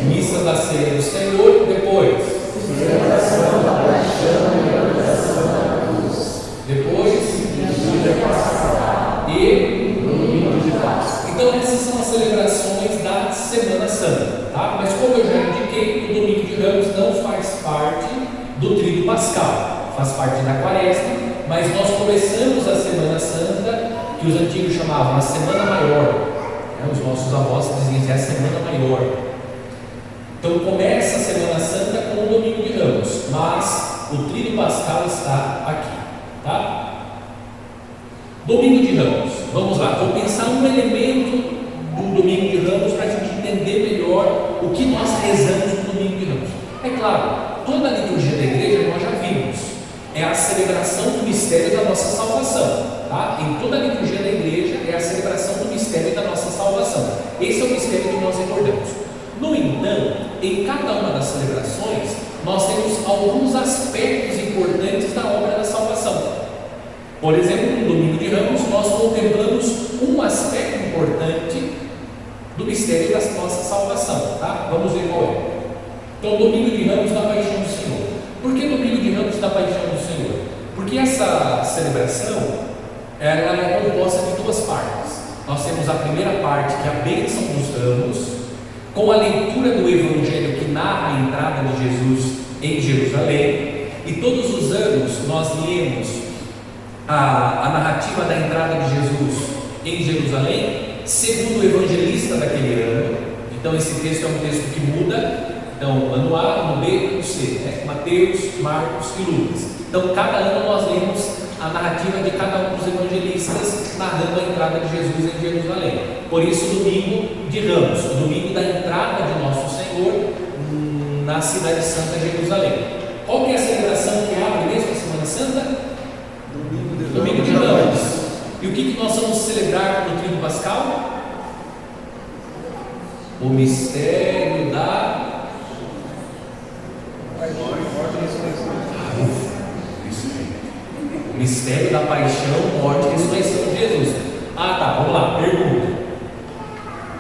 A: Missa da Ceia do Senhor. Depois, de Ramos não faz parte do tríduo pascal, faz parte da quaresma, mas nós começamos a Semana Santa, que os antigos chamavam a Semana Maior, os nossos avós diziam que é a Semana Maior. Então começa a Semana Santa com o Domingo de Ramos, mas o tríduo pascal está aqui, tá? Domingo de Ramos, vamos lá, vou pensar um elemento do Domingo de Ramos para a gente entender melhor o que nós rezamos no Domingo de Ramos. É claro, toda a liturgia da igreja nós já vimos, é a celebração do mistério da nossa salvação, tá? Em toda a liturgia da igreja é a celebração do mistério da nossa salvação. Esse é o mistério que nós recordamos. No entanto, em cada uma das celebrações, nós temos alguns aspectos importantes da obra da salvação. Por exemplo, no Domingo de Ramos, nós contemplamos um aspecto importante do mistério da nossa salvação, tá? Vamos ver qual é. Então, Domingo de Ramos da Paixão do Senhor. Por que Domingo de Ramos da Paixão do Senhor? Porque essa celebração, ela é composta de duas partes. Nós temos a primeira parte, que é a bênção dos ramos, com a leitura do Evangelho que narra a entrada de Jesus em Jerusalém, e todos os anos nós lemos a narrativa da entrada de Jesus em Jerusalém, segundo o evangelista daquele ano. Então esse texto é um texto que muda, então ano A, ano B, ano C, né? Mateus, Marcos e Lucas. Então cada ano nós lemos a narrativa de cada um dos evangelistas narrando a entrada de Jesus em Jerusalém. Por isso o Domingo de Ramos, o domingo da entrada de nosso Senhor na cidade santa de Jerusalém. Qual que é a celebração que abre mesmo a Semana Santa? Domingo de Ramos. E o que nós vamos celebrar no tríduo pascal? O mistério da o mistério da paixão, morte e ressurreição de Jesus. Ah, tá, vamos lá, pergunta.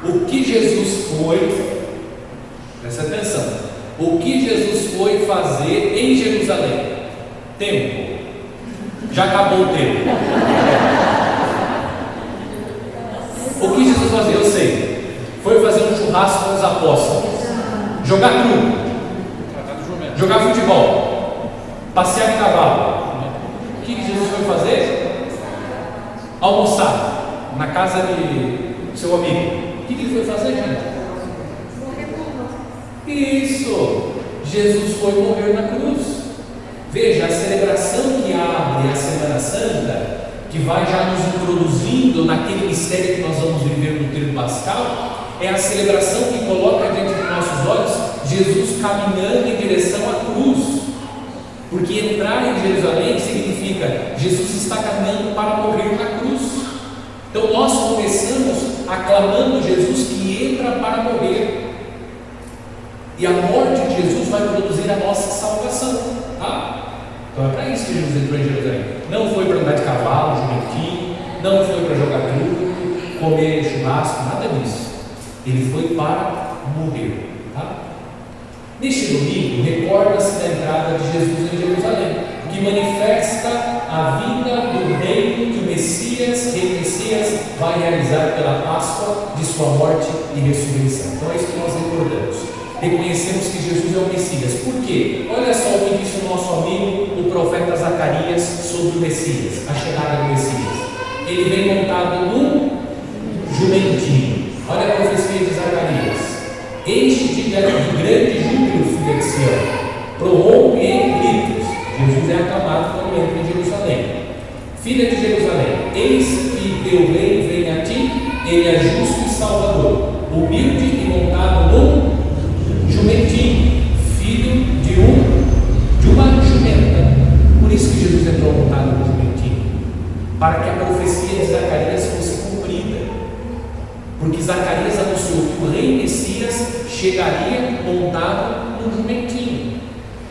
A: O que Jesus foi, presta atenção, o que Jesus foi fazer em Jerusalém? Tempo. Já acabou o tempo. O que Jesus fazia? Eu sei. Foi fazer um churrasco com os apóstolos, jogar truco, jogar futebol, passear de cavalo. O que Jesus foi fazer? Almoçar na casa de seu amigo. O que ele foi fazer, gente? Isso! Jesus foi morrer na cruz. Veja, a celebração que abre a Semana Santa, que vai já nos introduzindo naquele mistério que nós vamos viver no tríduo pascal, é a celebração que coloca diante de nossos olhos Jesus caminhando em direção à cruz. Porque entrar em Jerusalém significa Jesus está caminhando para morrer na cruz. Então nós começamos aclamando Jesus que entra para morrer. E a morte de Jesus vai produzir a nossa salvação, tá? Então é para isso que Jesus entrou em Jerusalém. Não foi para andar de cavalo, jumentinho, não foi para jogar truco, comer churrasco, nada disso. Ele foi para morrer, tá? Neste domingo, recorda-se da entrada de Jesus em Jerusalém, que manifesta a vinda do reino que o Messias, rei Messias, vai realizar pela Páscoa de sua morte e ressurreição. Então é isso que nós recordamos. Reconhecemos que Jesus é o Messias. Por quê? Olha só o que disse o nosso amigo, o profeta Zacarias, sobre o Messias, a chegada do Messias. Ele vem montado num jumentinho. Olha a profecia de Zacarias. Enche-te de grande júbilo, filha de Sião, prorrompe em gritos. Jesus é aclamado quando entra em Jerusalém. Filha de Jerusalém, eis que teu rei vem a ti, ele é justo e salvador, humilde e montado num jumentinho, filho de uma jumenta. Por isso que Jesus entrou montado no jumentinho, para que a profecia de Zacarias fosse cumprida. Porque Zacarias anunciou que o rei Messias chegaria montado no jumentinho.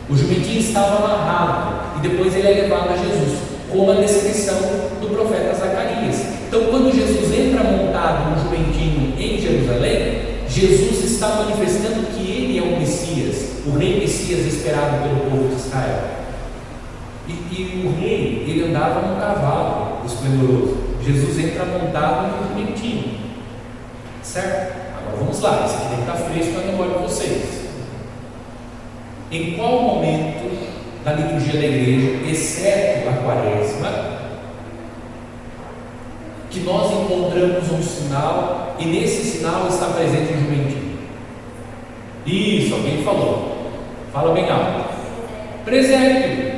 A: O jumentinho estava amarrado e depois ele é levado a Jesus, como a descrição do profeta Zacarias. Então, quando Jesus entra montado no jumentinho em Jerusalém, Jesus está manifestando que ele é o Messias, o rei Messias esperado pelo povo de Israel. E o rei, ele andava num cavalo esplendoroso. Jesus entra montado no jumentinho. Certo? Agora vamos lá, isso aqui tem que estar fresco na memória de vocês. Em qual momento da liturgia da igreja, exceto a quaresma, que nós encontramos um sinal e nesse sinal está presente o jumentinho? Isso, alguém falou. Fala bem alto. Presépio.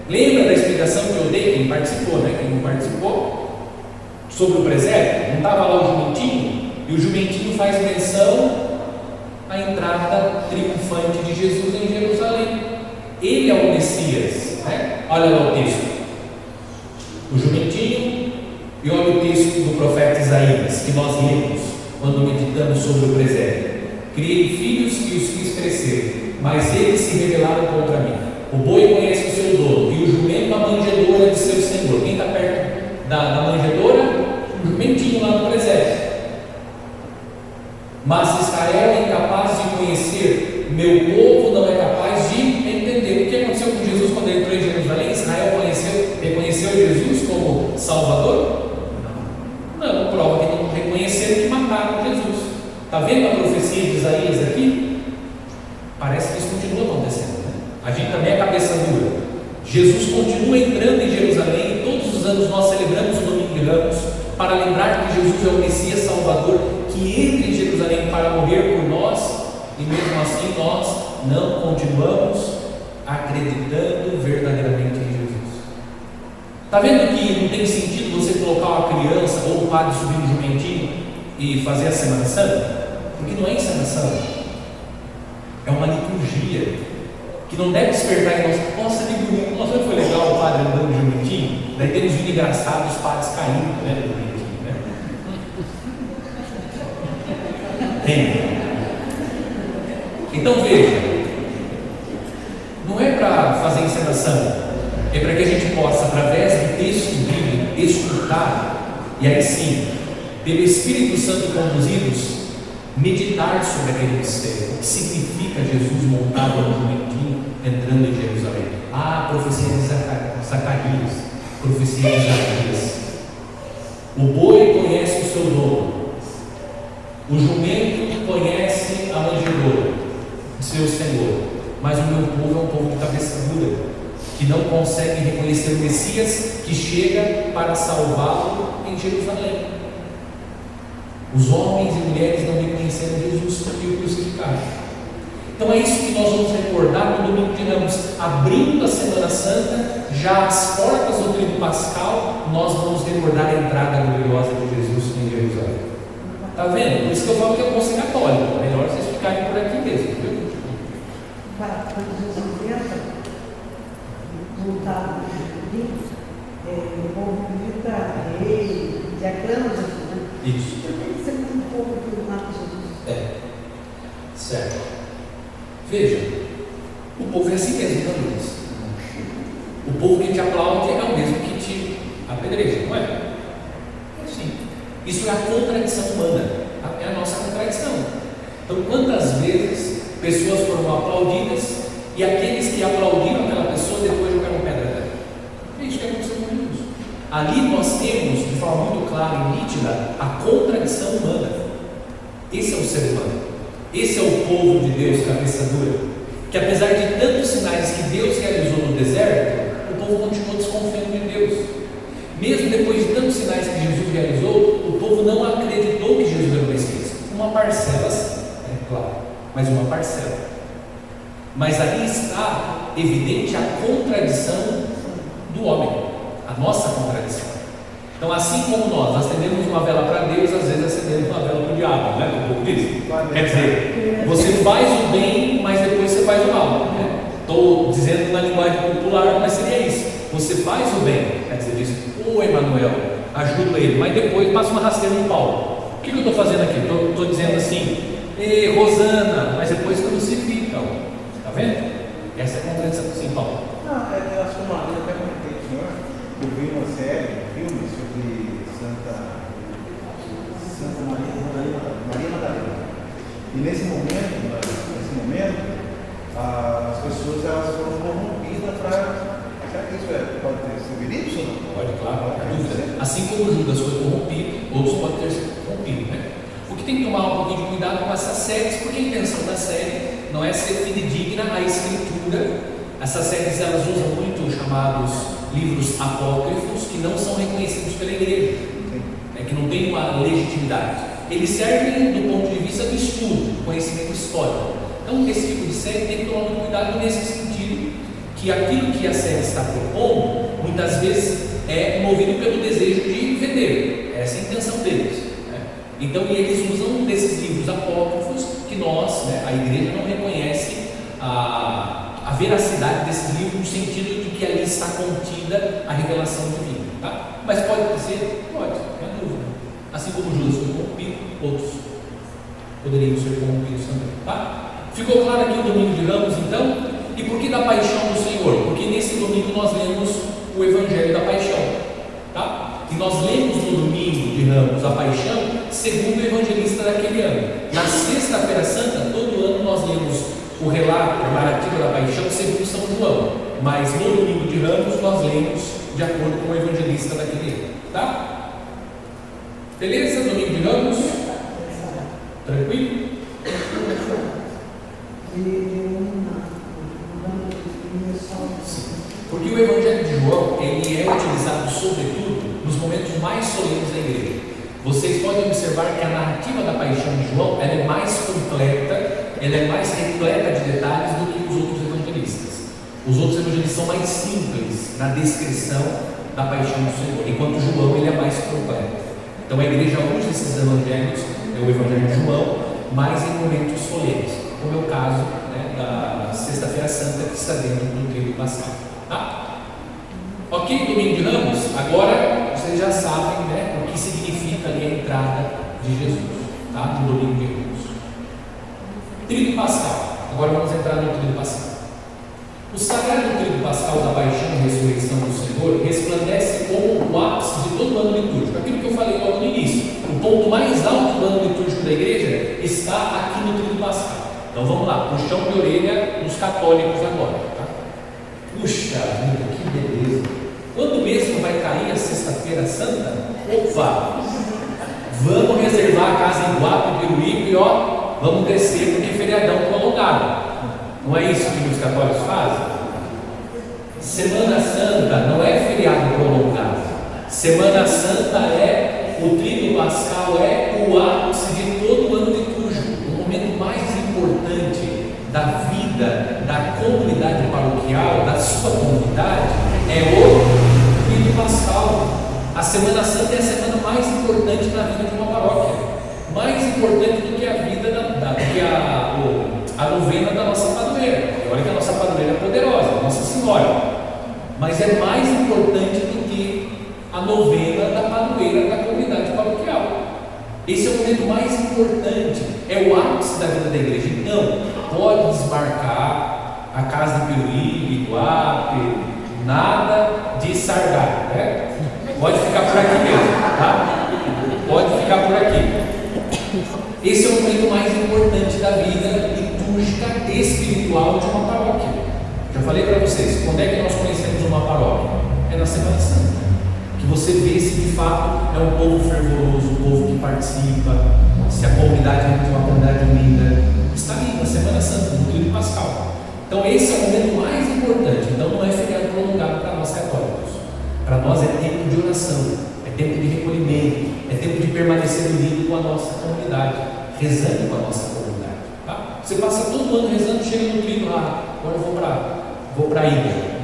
A: Lembra da explicação que eu dei? Quem participou, né? Quem não participou, sobre o presépio, não estava lá o jumentinho? E o jumentinho faz menção à entrada triunfante de Jesus em Jerusalém. Ele é o Messias, né? Olha lá o texto. O jumentinho, e olha o texto do profeta Isaías, que nós lemos quando meditamos sobre o presépio. Criei filhos e os fiz crescer, mas eles se rebelaram contra mim. O boi conhece o seu dono, e o jumento a manjedoura de seu senhor. Quem está perto da manjedoura? O jumentinho lá no presépio. Mas Israel é incapaz de conhecer, meu povo não é capaz de entender. O que aconteceu com Jesus quando ele entrou em Jerusalém? Israel reconheceu Jesus como Salvador? Não, prova que não reconheceram, que mataram Jesus. Está vendo a profecia de Isaías aqui? Parece que isso continua acontecendo, né? A gente também é cabeça dura. Jesus continua entrando em Jerusalém e todos os anos nós celebramos o Domingo de Ramos para lembrar que Jesus é o Messias Salvador, que entra em Jerusalém para morrer por nós, e mesmo assim nós não continuamos acreditando verdadeiramente em Jesus. Está vendo que não tem sentido você colocar uma criança ou um padre subir no jumentinho e fazer a Semana Santa? Porque não é encenação, é uma liturgia que não deve despertar em nós. Nossa, que bonito, nossa, foi legal o padre andando de jumentinho. Daí temos vídeo engraçado, os padres caindo, né, do jumentinho, né? Tem. Então veja, não é para fazer encenação, é para que a gente possa, através do texto bíblico, escutar e aí sim, pelo Espírito Santo conduzidos, meditar sobre aquele mistério. O que significa Jesus montado no jumentinho entrando em Jerusalém? Ah, profecia de Zacarias, profecia de Zacarias. O boi conhece o seu dono, o jumento conhece a manjedoura de seu senhor, mas o meu povo é um povo de cabeça dura, que não consegue reconhecer o Messias que chega para salvá-lo em Jerusalém. Os homens e mulheres não reconheceram Jesus porque o crucificaram. Então é isso que nós vamos recordar no Domingo de Ramos, abrindo a Semana Santa, já às portas do trido pascal, nós vamos recordar a entrada gloriosa de Jesus em Jerusalém. Está vendo? Por isso que eu falo que é bom ser católico, é melhor vocês ficarem por aqui mesmo, viu?
D: Quando Jesus entra, montado no jumentinho, o povo grita, rei, e aclama Jesus, né?
A: Isso.
D: Você tem um povo que mata Jesus.
A: É, certo. Veja, o povo é assim mesmo, não é isso? O povo que te aplaude é o mesmo que te apedreja, não é? É assim. Isso é a contradição humana, é a nossa contradição. Então, quantas vezes pessoas foram aplaudidas e aqueles que aplaudiram aquela pessoa depois jogaram pedra nela? É isso que aconteceu com Jesus. Ali nós temos, de forma muito clara e nítida, a contradição humana. Esse é o ser humano. Esse é o povo de Deus, cabeça dura, que apesar de tantos sinais que Deus realizou no deserto, o povo continuou desconfiando de Deus. Mesmo depois de tantos sinais que Jesus realizou, o povo não acreditou que Jesus era o Messias. Uma parcela, é claro, mas uma parcela. Mas ali está evidente a contradição do homem, a nossa contradição. Então, assim como nós acendemos uma vela para Deus, às vezes acendemos uma vela para o diabo, né? Como o povo diz. Quer dizer, você faz o bem, mas depois você faz o mal. Estou dizendo na linguagem popular, mas seria isso. Você faz o bem, quer dizer, diz, ô Emanuel, ajuda ele, mas depois passa uma rasteira no Paulo. O que eu estou fazendo aqui? Estou dizendo assim, ei, Rosana, mas depois crucificam. Está vendo? Essa é a contradição do São Paulo.
C: Não, eu acho que uma vez eu até comentei com o senhor, eu vi uma série, um filme sobre Santa Maria Madalena. E nesse momento, as pessoas elas foram corrompidas para. Será que isso pode ter sido verídico ou não?
A: Pode, claro, não dúvida. Assim como Judas foi corrompido, outros podem ter sido corrompidos, né? O que tem que tomar um pouquinho de cuidado com essas séries, porque a intenção da série não é ser fidedigna à escritura Escritura. Essas séries elas usam muito os chamados livros apócrifos, que não são reconhecidos pela igreja, que não tem uma legitimidade. Eles servem do ponto de vista do estudo, do conhecimento histórico. Então, esse tipo de série tem que tomar muito cuidado nesse sentido, que aquilo que a série está propondo, muitas vezes é movido pelo desejo de vender. Essa é a intenção deles. Então, eles usam desses livros apócrifos que nós, a igreja, não reconhece a veracidade desses livros, no sentido de que ali está contida a revelação divina. Tá? Mas pode ser? Pode, não há dúvida. Assim como Judas foi corrompido, outros poderiam ser corrompidos também. Tá? Ficou claro aqui o domingo de Ramos, então? E por que da paixão do Senhor? Porque nesse domingo nós lemos o Evangelho da Paixão. Tá? E nós lemos no domingo de Ramos a paixão segundo o evangelista daquele ano. Na Sexta-feira Santa, todo ano nós lemos o relato, a narrativa da paixão segundo São João. Mas no domingo de Ramos nós lemos de acordo com o evangelista daquele ano. Tá? Beleza? Domingo de Ramos? Tranquilo? Porque o Evangelho de João, ele é utilizado sobretudo nos momentos mais solenes da igreja. Vocês podem observar que a narrativa da paixão de João, ela é mais completa, ela é mais repleta de detalhes do que os outros evangelistas. Os outros evangelistas são mais simples na descrição da paixão do Senhor, enquanto João, ele é mais completo. Então a igreja usa esses evangelhos, o Evangelho de João, mais em momentos solenes, como é o caso da Sexta-feira Santa, que está dentro do Tríduo Pascal. Tá? Ok, domingo de Ramos? Agora vocês já sabem o que significa ali a entrada de Jesus, tá? No domingo de Ramos. Tríduo Pascal. Agora vamos entrar no Tríduo Pascal. O sagrado Tríduo Pascal da paixão e ressurreição do Senhor resplandece como o ápice de todo o ano litúrgico. Aquilo que eu falei logo no início. O ponto mais alto do ano litúrgico da igreja está aqui no Tríduo Pascal. Então vamos lá, puxão de orelha nos católicos agora. Tá? Puxa vida, que beleza! Quando mesmo vai cair a Sexta-feira Santa? Opa! Vamos reservar a casa em Guapo e Peruíbe e vamos descer porque é feriadão prolongado. Não é isso que os católicos fazem? Semana Santa não é feriado prolongado. Semana Santa o Tríduo Pascal é o ápice de todo o ano litúrgico, o momento mais importante da vida da comunidade paroquial, da sua comunidade, é o Tríduo Pascal. A Semana Santa é a semana mais importante na vida de uma paróquia, mais importante do que a vida a novena da nossa padroeira. E olha que a nossa padroeira é poderosa, Nossa Senhora, mas é mais importante do que a novena da padroeira da comunidade paroquial. Esse é o momento mais importante, é o ápice da vida da igreja. Então, pode desmarcar a casa de Peruíbe, Guape, nada de Sargado, Pode ficar por aqui mesmo, tá? Pode ficar por aqui. Esse é o momento mais importante da vida litúrgica e espiritual de uma paróquia. Já falei para vocês, quando é que nós conhecemos uma paróquia? É na Semana Santa. Que você vê se de fato é um povo fervoroso, um povo que participa, se a comunidade é uma comunidade unida. Está ali na Semana Santa, no Tríduo Pascal. Então esse é o momento mais importante. Então não é feriado prolongado para nós católicos. Para nós é tempo de oração, é tempo de recolhimento, é tempo de permanecer unido com a nossa comunidade, rezando com a nossa comunidade. Tá? Você passa todo ano rezando, chega no Tríduo, agora eu vou para a ilha.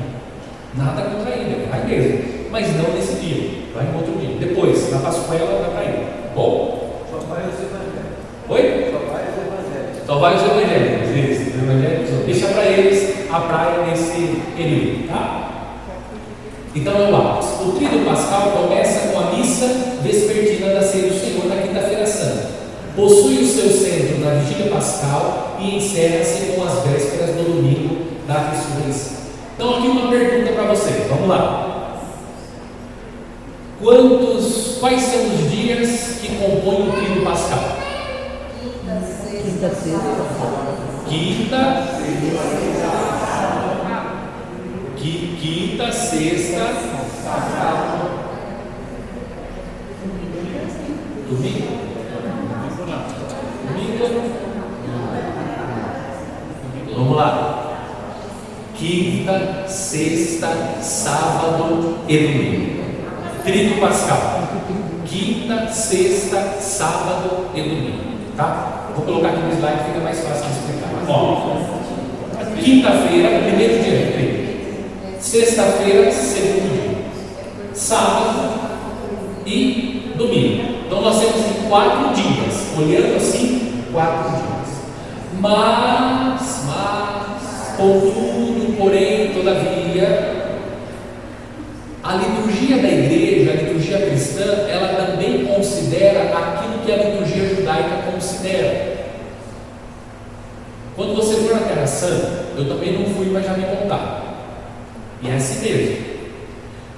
A: Nada contra a ilha, vai mesmo. Mas não nesse dia, vai em outro dia. Depois, na Pascuela, vai para a ilha. Bom?
C: Só vai os evangelhos.
A: Oi?
C: Só vai os evangelhos.
A: Só vai os evangelhos. Os evangelhos. Deixa para eles a praia nesse período, tá? Então é o ápice. O Tríduo Pascal começa com a missa vespertina da Ceia do Senhor na Quinta-feira Santa. Possui o seu centro na Vigília Pascal e encerra-se com as vésperas do domingo da ressurreição. Então aqui uma pergunta para vocês, vamos lá. Quais são os dias que compõem o Tríduo Pascal?
D: Quinta, sexta,
A: domingo? Vamos lá. quinta, sexta, sábado e domingo. Tríduo pascal. Quinta, sexta, sábado e domingo. Tá? Vou colocar aqui no slide, fica mais fácil de explicar. Ó, quinta-feira, primeiro dia de tríduo. Sexta-feira, segundo dia. Sábado e domingo. Então nós temos 4 dias. Olhando assim, 4 dias. Mas, contudo, porém, todavia, a liturgia da igreja, a liturgia cristã, ela também considera aquilo que a liturgia judaica considera. Quando você for na Terra Santa, eu também não fui, mas já me contaram. E é assim mesmo.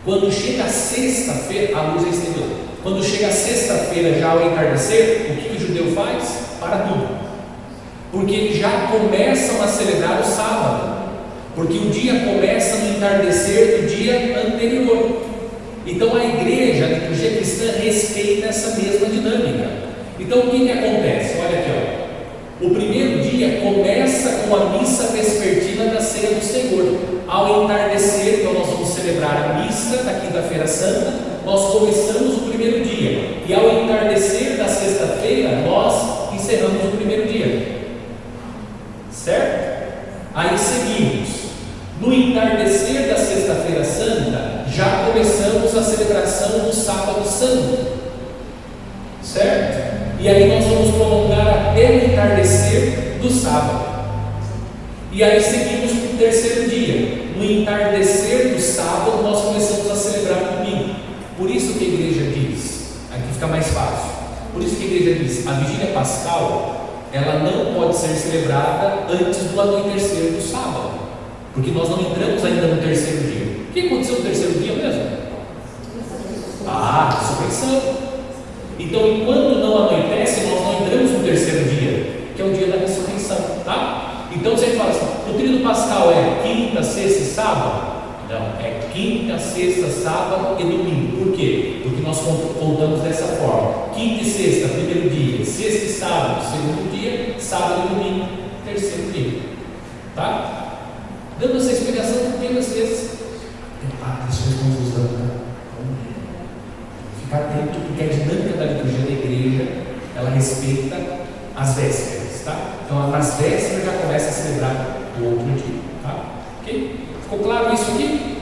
A: Quando chega a sexta-feira, a luz é estendida. Quando chega a sexta-feira, já ao entardecer, o que o judeu faz? Para tudo. Porque eles já começam a celebrar o sábado. Porque o dia começa no entardecer do dia anterior. Então a igreja, a liturgia cristã, respeita essa mesma dinâmica. Então o que acontece? Olha aqui, ó. O primeiro dia começa com a missa vespertina da ceia do Senhor. Ao entardecer, então nós vamos celebrar a missa da quinta-feira santa, nós começamos o primeiro dia. E ao entardecer da sexta-feira, nós encerramos o primeiro dia. Certo? Aí seguimos. No entardecer da sexta-feira santa, já começamos a celebração do sábado santo. Certo? E aí nós vamos prolongar até o entardecer do sábado. E aí seguimos para o terceiro dia. No entardecer do sábado, nós começamos a celebrar o domingo. Por isso que a igreja diz, aqui fica mais fácil, por isso que a igreja diz, a vigília pascal, ela não pode ser celebrada antes do anoitecer do sábado. Porque nós não entramos ainda no terceiro dia. O que aconteceu no terceiro dia mesmo? Ressurreição. Então, enquanto não anoitece, nós não entramos no terceiro dia, que é o dia da ressurreição, tá? Então, você fala assim, o tríduo pascal é quinta, sexta e sábado? Não, é quinta, sexta, sábado e domingo. Por quê? Porque nós contamos dessa forma: quinta e sexta, primeiro dia; sexta e sábado, segundo dia; sábado e domingo, terceiro dia, tá? Dando essa explicação, porque às vezes tem pessoas confusão, né? Ficar atento, porque a dinâmica da liturgia da igreja, ela respeita as vésperas, tá? Então, nas vésperas já começa a celebrar o outro dia, tá? Ok? Ficou claro isso aqui?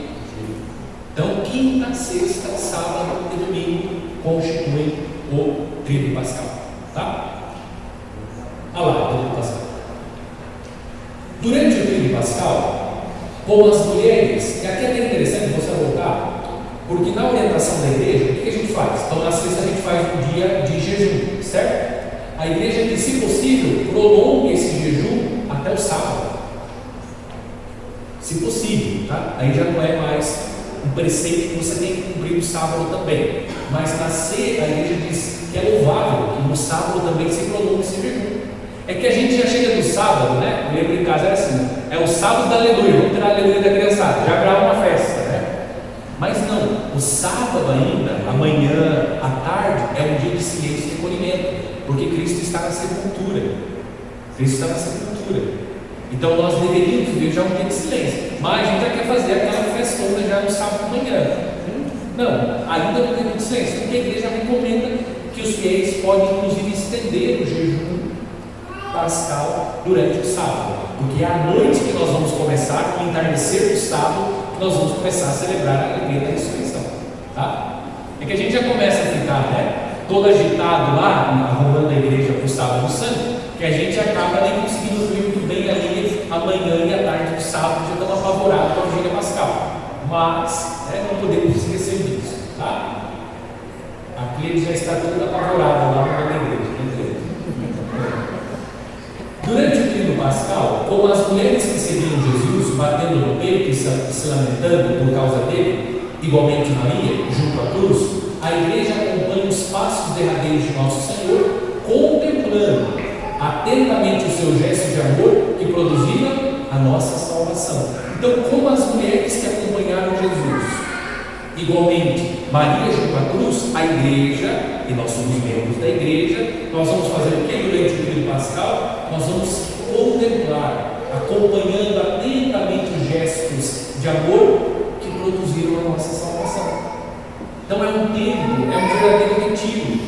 A: Então, quinta, sexta, sábado e domingo constituem o tríduo pascal, tá? Olha lá, o tríduo pascal. Durante o tríduo pascal, como as mulheres, e aqui é bem interessante você voltar, porque na orientação da igreja, o que a gente faz? Então, na sexta a gente faz um dia de jejum, certo? A igreja diz, se possível, prolongue esse jejum até o sábado. Se possível, tá? Aí já não é mais um preceito que você tem que cumprir no sábado também. Mas na ceia, a igreja diz que é louvável que no sábado também se prolongue esse jejum. É que a gente já chega no sábado, né? Eu lembro em casa era assim: é o sábado da aleluia, vamos tirar a aleluia da criançada, já grava uma festa, né? Mas não, o sábado ainda, amanhã, à tarde, é um dia de silêncio e recolhimento, porque Cristo está na sepultura. Cristo está na sepultura. Então nós deveríamos viver já um dia de silêncio, mas a gente já quer fazer aquela festona já no sábado de manhã. Não, ainda não tem de silêncio, porque a igreja recomenda que os fiéis podem inclusive estender o jejum pascal durante o sábado, porque é à noite que nós vamos começar, no entardecer do sábado, que nós vamos começar a celebrar a alegria da ressurreição, tá? É que a gente já começa a ficar, né, todo agitado lá, arrumando a igreja para o sábado santo, que a gente acaba nem conseguindo ver muito bem ali amanhã e à tarde do sábado, já estamos apavorados com a vigília pascal, mas não podemos esquecer disso, tá? Aqui ele já está todo apavorado lá na igreja, entendeu? Durante o tríduo pascal, como as mulheres que seguiam Jesus, batendo no peito e se lamentando por causa dele, igualmente Maria, junto à cruz, a igreja acompanha os passos derradeiros de nosso Senhor, contemplando atentamente o seu gesto de amor que produziram a nossa salvação. Então, como as mulheres que acompanharam Jesus, igualmente Maria junto à cruz, a igreja, e nós somos membros da igreja, nós vamos fazer o que durante o tríduo pascal? Nós vamos contemplar, acompanhando atentamente o gesto de amor que produziram a nossa salvação. Então é um tempo, é um verdadeiro retiro.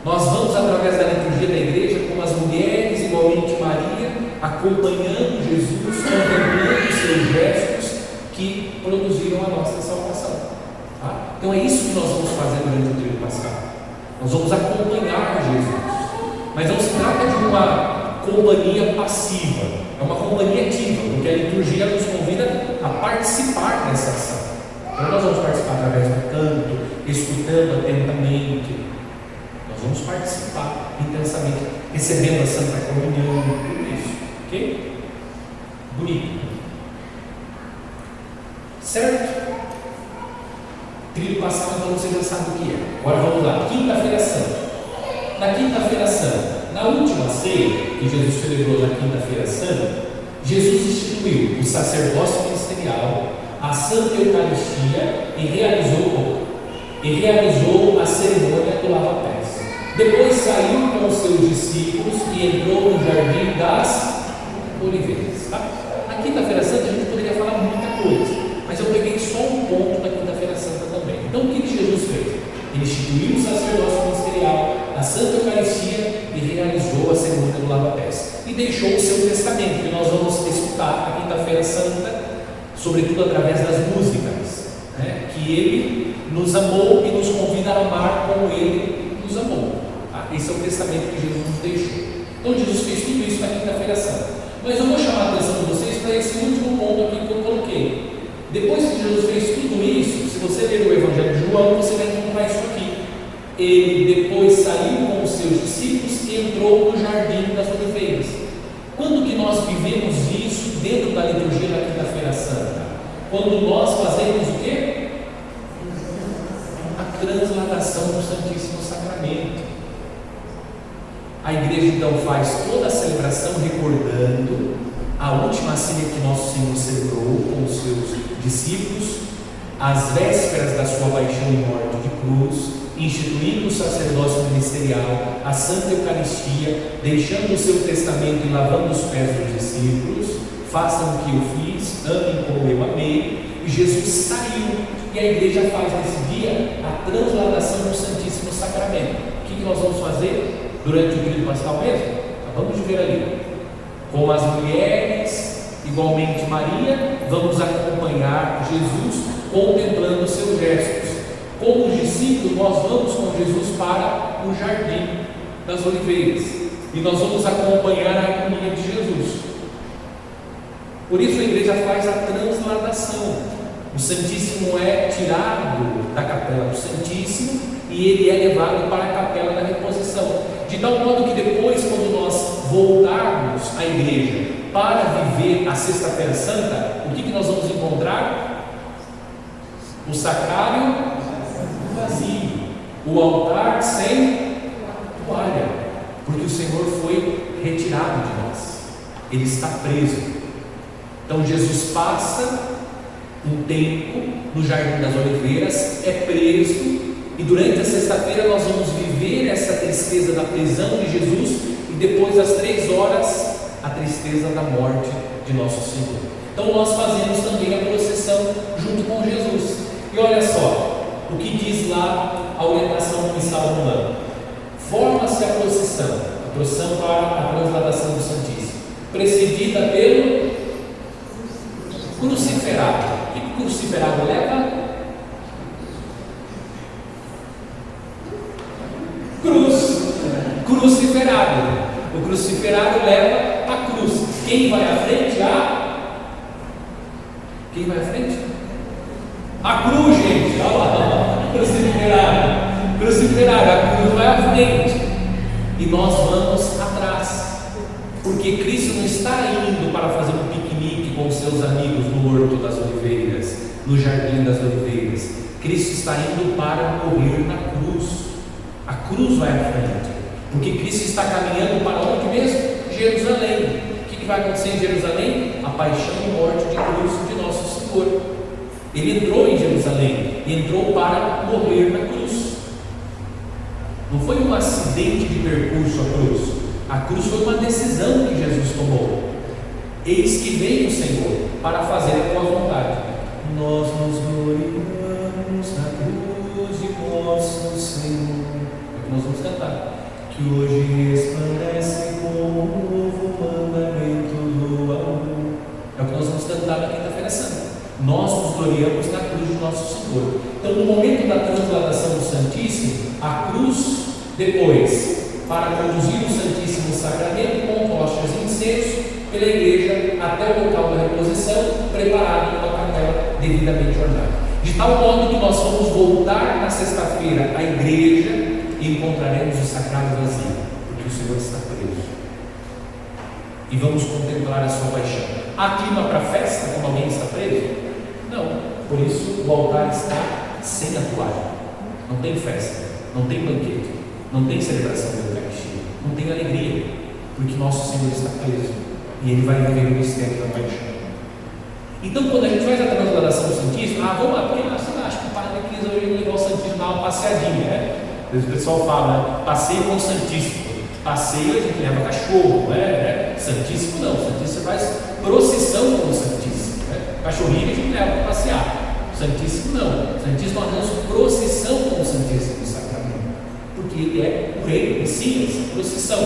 A: Nós vamos, através da liturgia da igreja, como as mulheres, igualmente Maria, acompanhando Jesus, contemplando os seus gestos que produziram a nossa salvação. Tá? Então é isso que nós vamos fazer durante o tríduo pascal. Nós vamos acompanhar Jesus, mas não se trata de uma companhia passiva, é uma companhia ativa, porque a liturgia nos convida a participar dessa ação. Então nós vamos participar através do canto, escutando atentamente. Nós vamos participar intensamente, recebendo a Santa Comunhão, tudo isso, ok? Bonito, certo? Tríduo pascal, então você já sabe o que é. Agora vamos lá, Quinta-feira Santa. Na Quinta-feira Santa, na última ceia que Jesus celebrou na Quinta-feira Santa, Jesus instituiu o sacerdócio ministerial, a Santa Eucaristia e realizou a cerimônia do lava-pés. Depois saiu com os seus discípulos e entrou no Jardim das Oliveiras. Tá? Na Quinta-feira Santa a gente poderia falar muita coisa, mas eu peguei só um ponto da Quinta-feira Santa também. Então o que Jesus fez? Ele instituiu o sacerdócio ministerial, a Santa Eucaristia e realizou a cerimônia do lava-pés. E deixou o seu testamento, que nós vamos escutar na Quinta-feira Santa, sobretudo através das músicas, né? Que Ele nos amou e nos convida a amar como Ele nos amou. Tá? Esse é o testamento que Jesus nos deixou. Então Jesus fez tudo isso na Quinta-feira Santa. Mas eu vou chamar a atenção de vocês para esse último ponto aqui que eu coloquei. Depois que Jesus fez tudo isso, se você ler o Evangelho de João, você vai encontrar isso aqui. Ele depois saiu com os seus discípulos e entrou no Jardim das Oliveiras. Quando que nós vivemos isso dentro da liturgia da Quinta-feira Santa? Quando nós fazemos o quê? A transladação do Santíssimo Sacramento. A igreja então faz toda a celebração recordando a última ceia que nosso Senhor celebrou com os seus discípulos, as vésperas da sua paixão e morte de cruz, instituindo o sacerdócio ministerial, a Santa Eucaristia, deixando o seu testamento e lavando os pés dos discípulos, façam o que eu fiz, amem como eu amei, e Jesus saiu, e a igreja faz nesse dia a transladação do Santíssimo Sacramento. O que nós vamos fazer durante o tríduo pascal mesmo? Acabamos de ver ali. Com as mulheres, igualmente Maria, vamos acompanhar Jesus contemplando os seus gestos. Como os discípulos, nós vamos com Jesus para o Jardim das Oliveiras e nós vamos acompanhar a agonia de Jesus. Por isso a igreja faz a transladação. O Santíssimo é tirado da capela do Santíssimo e ele é levado para a capela da reposição, de tal modo que depois, quando nós voltarmos à igreja para viver a Sexta-feira Santa, o que nós vamos encontrar? O sacrário vazio, o altar sem toalha, porque o Senhor foi retirado de nós, ele está preso. Então Jesus passa um tempo no Jardim das Oliveiras, é preso, e durante a sexta-feira nós vamos viver essa tristeza da prisão de Jesus e depois às 3 horas a tristeza da morte de nosso Senhor. Então nós fazemos também a procissão junto com Jesus. E olha só o que diz lá a orientação missal romana: forma-se a procissão para a transladação do Santíssimo, precedida pelo cruciferado. O que o cruciferado leva? Cruciferado. O cruciferado leva a cruz. Quem vai à frente? Quem vai à frente? A cruz, gente. Olha lá. Cruciferado. A cruz vai à frente. E nós vamos atrás. Porque Cristo não está indo para fazer um piquenique com seus amigos no Horto das Oliveiras, no Jardim das Oliveiras. Cristo está indo para morrer na cruz. A cruz vai à frente, porque Cristo está caminhando para onde mesmo? Jerusalém. O que vai acontecer em Jerusalém? A paixão e morte de cruz de nosso Senhor. Ele entrou em Jerusalém, entrou para morrer na cruz. Não foi um acidente de percurso a cruz. A cruz foi uma decisão que Jesus tomou. Eis que veio o Senhor para fazer a tua vontade. sexta-feira santa. Nós nos gloriamos na cruz de nosso Senhor. Então, no momento da transladação do Santíssimo, a cruz, depois, para conduzir o Santíssimo Sacramento com tochas e incenso pela igreja até o local da reposição, preparado em uma capela devidamente ornada. De tal modo que nós vamos voltar na sexta-feira à igreja e encontraremos o sacrário vazio, porque o Senhor está preso. E vamos contemplar a sua paixão. Há clima para festa quando alguém está preso? Não. Por isso o altar está sem a toalha. Não tem festa, não tem banquete, não tem celebração da Eucaristia, não tem alegria, porque nosso Senhor está preso e Ele vai viver o mistério da paixão. Então, quando a gente faz a transladação do Santíssimo, vamos lá, porque você acha que o padre quis hoje levar o Santíssimo dar uma passeadinha, né? O pessoal fala, né? Passeio com o Santíssimo. Passeio a gente leva cachorro, né? Santíssimo não, Santíssimo faz procissão com o Santíssimo, né? Cachorrinho a gente leva para passear, Santíssimo não, Santíssimo nós damos procissão com o Santíssimo Sacramento, porque ele é o Rei, o Messias, procissão.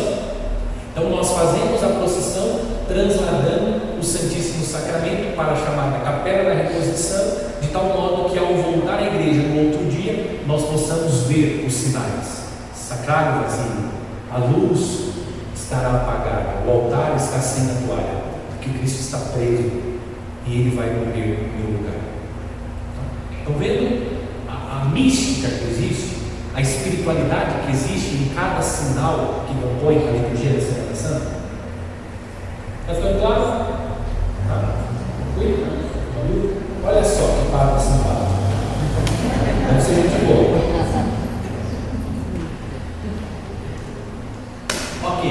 A: Então nós fazemos a procissão transladando o Santíssimo Sacramento para a chamada Capela da Reposição, de tal modo que ao voltar à igreja no outro dia, nós possamos ver os sinais. Sacrário vazio, a luz estará apagada, o altar está sem a toalha, porque Cristo está preso e Ele vai morrer no meu lugar. Estão vendo a mística que existe? A espiritualidade que existe em cada sinal que compõe a liturgia da Semana Santa? Está ficando claro? Olha só que papo simpático. Deve ser gente boa. Ok,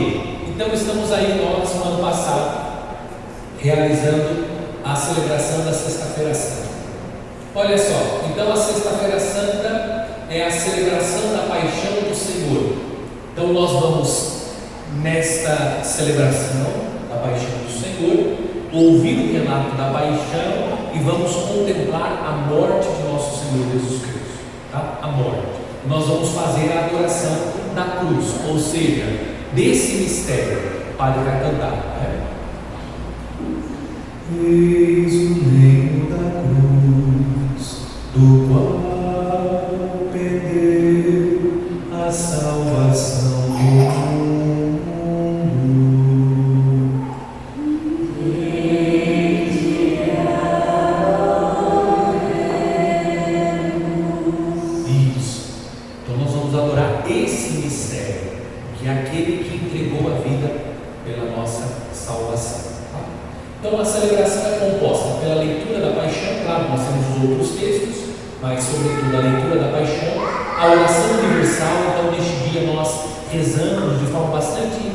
A: então estamos aí nós no ano passado realizando a celebração da Sexta-feira Santa. Olha só, então a Sexta-feira Santa é a celebração da paixão do Senhor. Então nós vamos, nesta celebração da paixão do Senhor, ouvir o relato da paixão e vamos contemplar a morte de nosso Senhor Jesus Cristo, tá? A morte. Nós vamos fazer a adoração da cruz, ou seja, desse mistério. O padre vai cantar, né? Eis o reino da cruz, do qual perdeu a salvação do mundo. Isso. Então nós vamos adorar esse mistério, que é aquele que entregou a vida pela nossa salvação. Então a celebração é composta pela leitura da paixão, claro, nós temos os outros textos, mas sobretudo a leitura da paixão, a oração universal. Então neste dia nós rezamos de forma bastante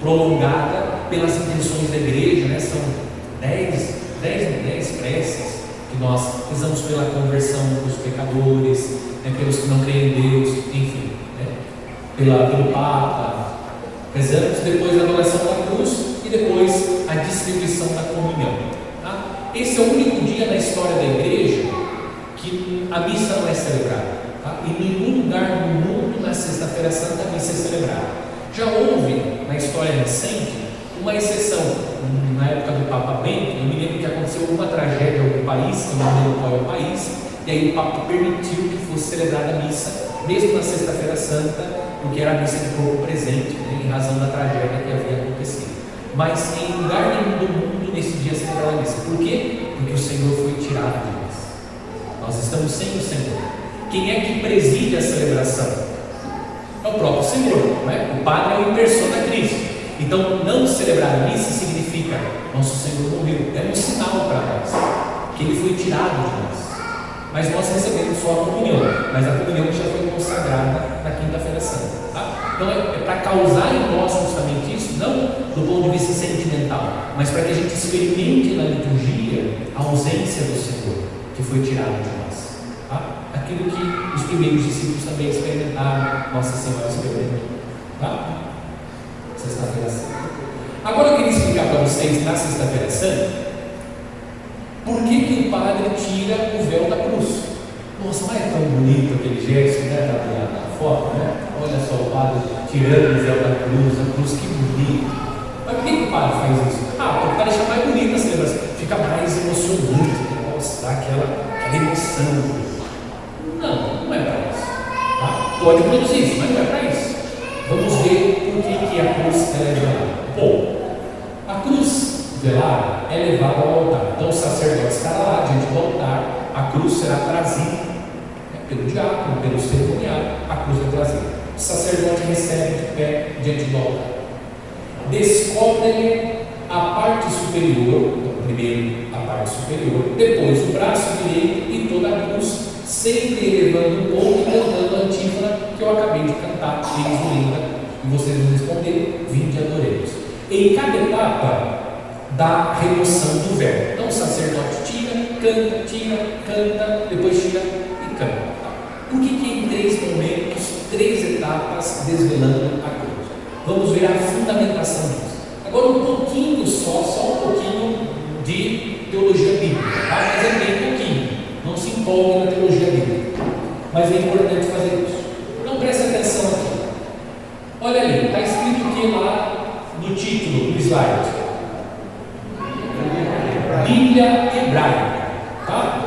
A: prolongada pelas intenções da igreja, né? São 10 preces que nós rezamos pela conversão dos pecadores, né? Pelos que não creem em Deus, enfim, né? Pelo Papa. Rezamos depois a adoração da cruz e depois a distribuição da comunhão. Tá? Esse é o único dia na história da igreja que a missa não é celebrada. Tá? Em nenhum lugar no mundo, na Sexta-feira Santa, a missa é celebrada. Já houve, na história recente, uma exceção. Na época do Papa Bento, eu me lembro que aconteceu alguma tragédia em algum país, eu não lembro qual é o país, e aí o Papa permitiu que fosse celebrada a missa, mesmo na Sexta-feira Santa, porque era a missa de corpo presente, né, em razão da tragédia que havia acontecido. Mas em lugar nenhum do mundo nesse dia celebrava a missa. Por quê? Porque o Senhor foi tirado de nós. Nós estamos sem o Senhor. Quem é que preside a celebração? É o próprio Senhor, não é? O Padre é o in persona Cristo. Então não celebrar a missa significa nosso Senhor morreu. É um sinal para nós que Ele foi tirado de nós. Mas nós recebemos só a comunhão, mas a comunhão já foi consagrada na Quinta-feira Santa. Tá? Então é para causar em nós justamente isso, não do ponto de vista sentimental, mas para que a gente experimente na liturgia a ausência do Senhor, que foi tirado de nós. Tá? Aquilo que os primeiros discípulos também experimentaram, Nossa Senhora experimentou. Tá? Sexta-feira Santa. Agora eu queria explicar para vocês, na Sexta-feira Santa, por que o padre tira o véu da cruz? Nossa, mas é tão bonito aquele gesto, né? Da foto, né? Olha só o padre tirando o véu da cruz, a cruz, que bonito. Mas por que o padre faz isso? Porque para deixar mais bonita a celebração. tradição. Não é para isso. Tá? Pode produzir isso, mas não é para isso. Vamos ver por que a cruz é velada. Bom, a cruz velada é levada ao altar. Então o sacerdote estará lá diante do altar, a cruz será trazida pelo diácono, pelo cerimoniário, a cruz é trazida. O sacerdote recebe de pé diante do altar. Descobre-lhe a parte superior, então, primeiro a parte superior, depois o braço direito e toda a cruz, sempre elevando um pouco e cantando a antífona que eu acabei de cantar, eles linda, e vocês me responderam, vinde e adoremos. Em cada etapa da remoção do véu. Então o sacerdote tira, canta, depois tira e canta. Por que em 3 momentos, 3 etapas desvelando a cruz? Vamos ver a fundamentação disso. Agora um pouquinho só um pouquinho de teologia bíblica, tá? Mas é bem pouquinho, não se empolgue na teologia bíblica, mas é importante fazer isso. Então preste atenção aqui, olha ali, está escrito o que lá no título do slide? Bíblia hebraica, tá?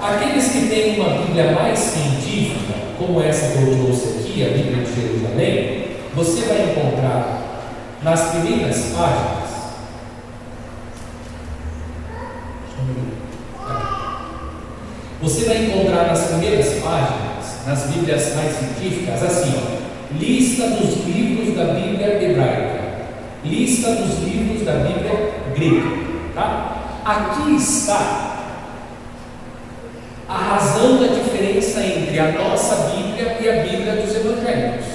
A: Aqueles que têm uma Bíblia mais científica, como essa que eu trouxe aqui, a Bíblia de Jerusalém, você vai encontrar nas primeiras páginas, você vai encontrar nas primeiras páginas, nas Bíblias mais científicas, assim, ó, lista dos livros da Bíblia hebraica, lista dos livros da Bíblia grega, tá? Aqui está a razão da diferença entre a nossa Bíblia e a Bíblia dos Evangélicos,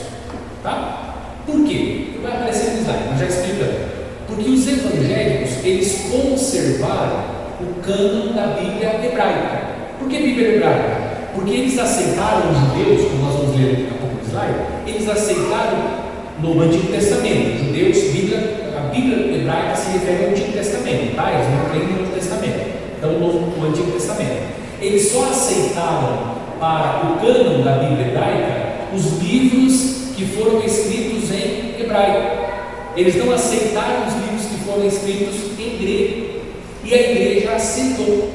A: tá? Por quê? Vai aparecer no slide, mas já explicando. Porque os evangélicos, eles conservaram o cânon da Bíblia hebraica. Por que Bíblia hebraica? Porque eles aceitaram os judeus, como nós vamos ler daqui a pouco no slide, eles aceitaram no Antigo Testamento. Judeus, a Bíblia hebraica se refere ao Antigo Testamento, tá? Eles não creem no Novo Testamento, então no Antigo Testamento. Eles só aceitaram para o cânon da Bíblia hebraica os livros que foram escritos em hebraico. Eles não aceitaram os livros que foram escritos em grego. E a igreja aceitou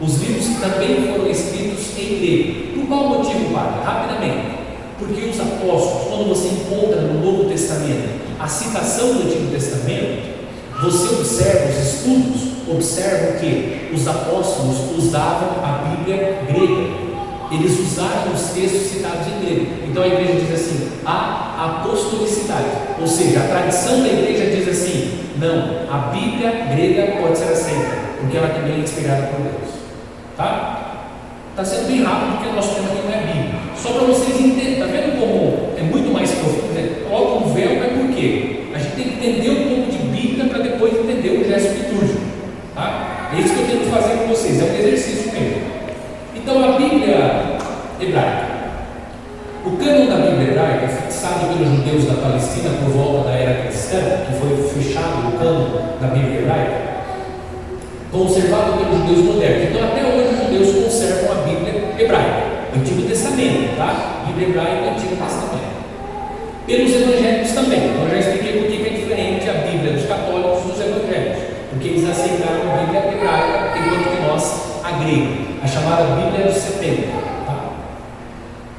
A: os livros que também foram escritos em grego. Por qual motivo, padre? Rapidamente. Porque os apóstolos, quando você encontra no Novo Testamento a citação do Antigo Testamento, você observa, os estudos observam que os apóstolos usavam a Bíblia grega. Eles usaram os textos citados em grego. Então a igreja diz assim, a apostolicidade, ou seja, a tradição da igreja diz assim, não, a Bíblia grega pode ser aceita, porque ela também é inspirada por Deus. Tá? Está sendo bem rápido, porque o nosso tema aqui não é Bíblia. Só para vocês entenderem, está vendo como é muito mais profundo? Coloca um véu, mas por quê? A gente tem que entender um pouco de Bíblia para depois entender o gesto litúrgico. Tá? É isso que eu tento fazer com vocês, é um exercício mesmo. Então a Bíblia hebraica, o cânon da Bíblia hebraica, fixado pelos judeus da Palestina por volta da era cristã, que foi fechado o cânon da Bíblia hebraica, conservado pelos judeus modernos. Então até hoje os judeus conservam a Bíblia hebraica, Antigo Testamento, tá? Bíblia hebraica, Antigo Testamento. Pelos evangélicos também. Então eu já expliquei por que é diferente a Bíblia dos católicos dos evangélicos, porque eles aceitaram a Bíblia hebraica enquanto que nós a grega, a chamada Bíblia dos 70.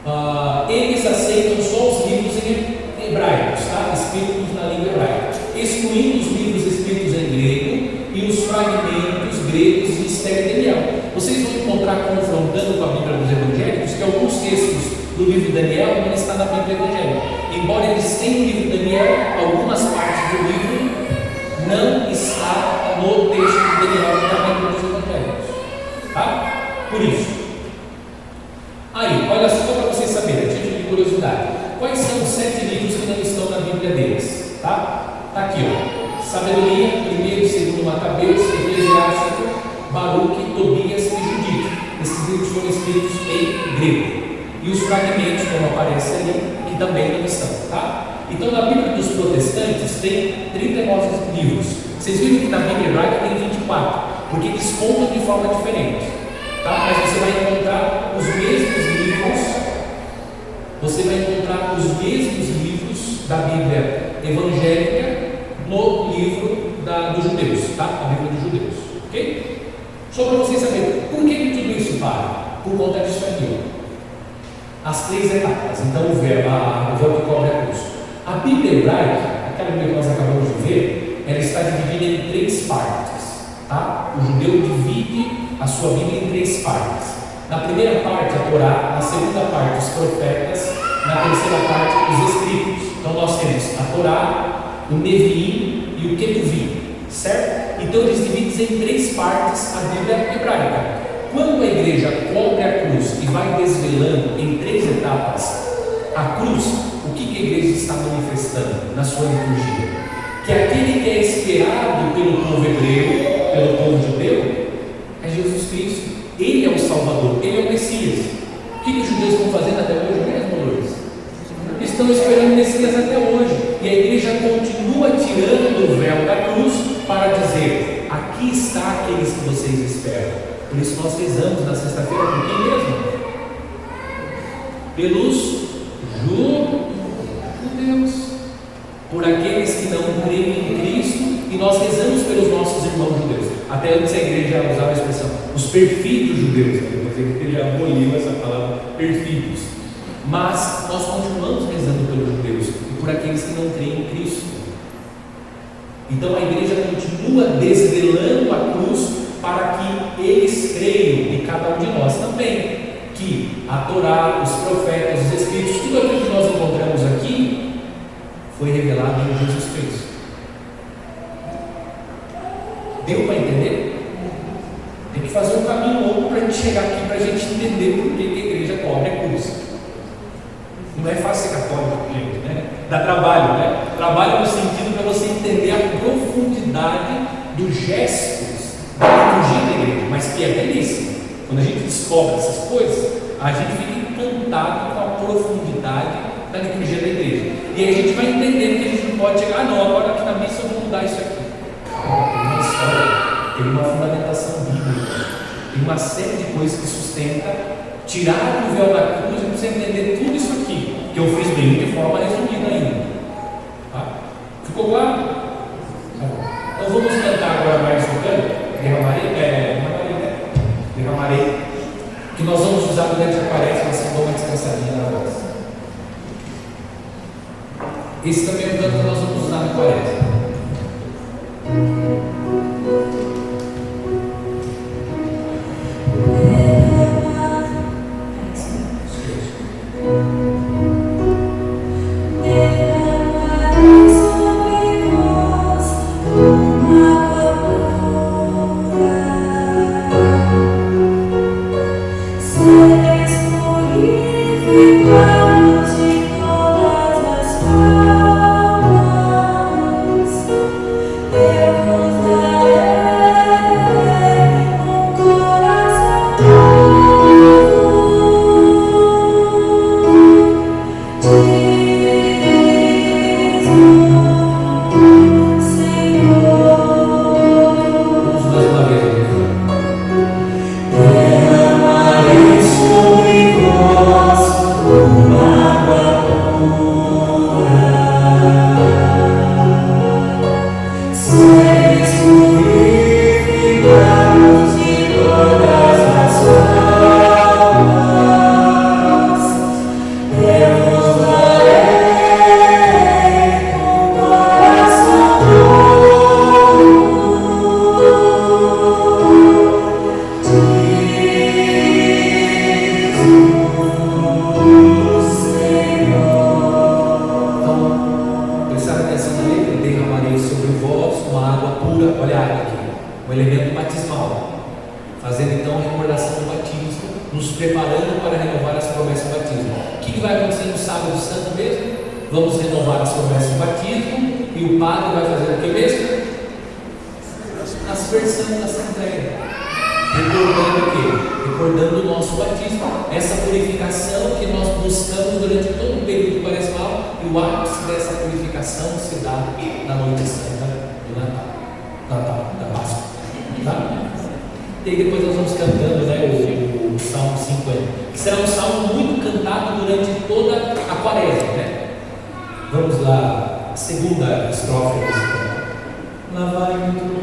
A: Tá? Eles aceitam só os livros em hebraicos, tá? Escritos na língua hebraica, excluindo os livros escritos em grego e os fragmentos gregos de Esther e Daniel. Vocês vão encontrar, confrontando com a Bíblia dos evangélicos, que alguns textos do livro de Daniel não estão na Bíblia evangélica. Embora eles tenham o livro de Daniel, algumas partes do livro não está no texto de Daniel na Bíblia dos evangélicos. Tá? Por isso. Aí, olha só para vocês saberem, a título de curiosidade. Quais são os 7 livros que não estão na Bíblia deles? Tá? Tá aqui, ó. Sabedoria, 1º e 2º Macabeus, Eclesiástico, Baruque, Tobias e Judite. Esses livros foram escritos em grego. E os fragmentos, como aparece ali, que também não estão, tá? Então, na Bíblia dos protestantes tem 39 livros. Vocês viram que na Bíblia hebraica tem 24, porque eles contam de forma diferente, tá? Mas você vai encontrar os mesmos livros da Bíblia evangélica no livro dos judeus, tá? A Bíblia dos judeus, ok? Só para vocês saberem, por que tudo isso para? Por conta disso aqui, ó. As 3 etapas. Então, o véu que cobre a cruz. A Bíblia hebraica, aquela Bíblia que nós acabamos de ver, ela está dividida em 3 partes. Tá? O judeu divide a sua Bíblia em 3 partes. Na primeira parte, a Torá. Na segunda parte, os profetas. Na terceira parte, os escritos. Então, nós temos a Torá, o Neviim e o Ketuvim. Certo? Então, eles dividem em 3 partes a Bíblia hebraica. Quando a igreja cobre a cruz e vai desvelando em 3 etapas a cruz, o que a igreja está manifestando na sua liturgia? Que aquele que é esperado pelo povo hebreu, pelo povo judeu, é Jesus Cristo. Ele é o Salvador, ele é o Messias. O que os judeus estão fazendo até hoje mesmo, Lourdes? Estão esperando o Messias até hoje. E a igreja continua tirando o véu da cruz para dizer: aqui está aqueles que vocês esperam. Por isso nós rezamos na sexta-feira por quem mesmo? Pelos judeus, por aqueles que não creem em Cristo, e nós rezamos pelos nossos irmãos judeus. Até antes a igreja usava a expressão os perfeitos judeus, depois a igreja aboliu essa palavra perfeitos. Mas nós continuamos rezando pelos judeus e por aqueles que não creem em Cristo. Então a igreja continua desvelando a cruz para que eles creiam, e cada um de nós também, que a Torá, os profetas, os escritos, tudo aquilo que nós encontramos aqui foi revelado em Jesus Cristo. Deu para entender? Tem que fazer um caminho longo para a gente chegar aqui, para a gente entender por que a igreja cobre a cruz. Não é fácil ser católico, gente, né? Dá trabalho, né? Trabalho no sentido para você entender a profundidade dos gestos da liturgia da igreja, mas que é belíssima. Quando a gente descobre essas coisas, a gente fica encantado com a profundidade da liturgia da igreja. E aí a gente vai entendendo que a gente não pode chegar, não, agora aqui na missa eu vou mudar isso aqui. Tem uma história, tem uma fundamentação bíblica, tem uma série de coisas que sustenta tirar o véu da cruz e você entender tudo isso aqui, que eu fiz bem de forma resumida ainda. Tá? Ficou claro? Tá bom. Então vamos cantar agora mais um canto. Derramarei, que nós vamos usar durante a quaresma, assim, dou uma descansadinha na voz. Esse também é o canto que nós vamos usar na quaresma. E depois nós vamos cantando, né, o Salmo 50, que será um salmo muito cantado durante toda a quaresma, né? Vamos lá, a segunda estrofe desse canto. Lá vai muito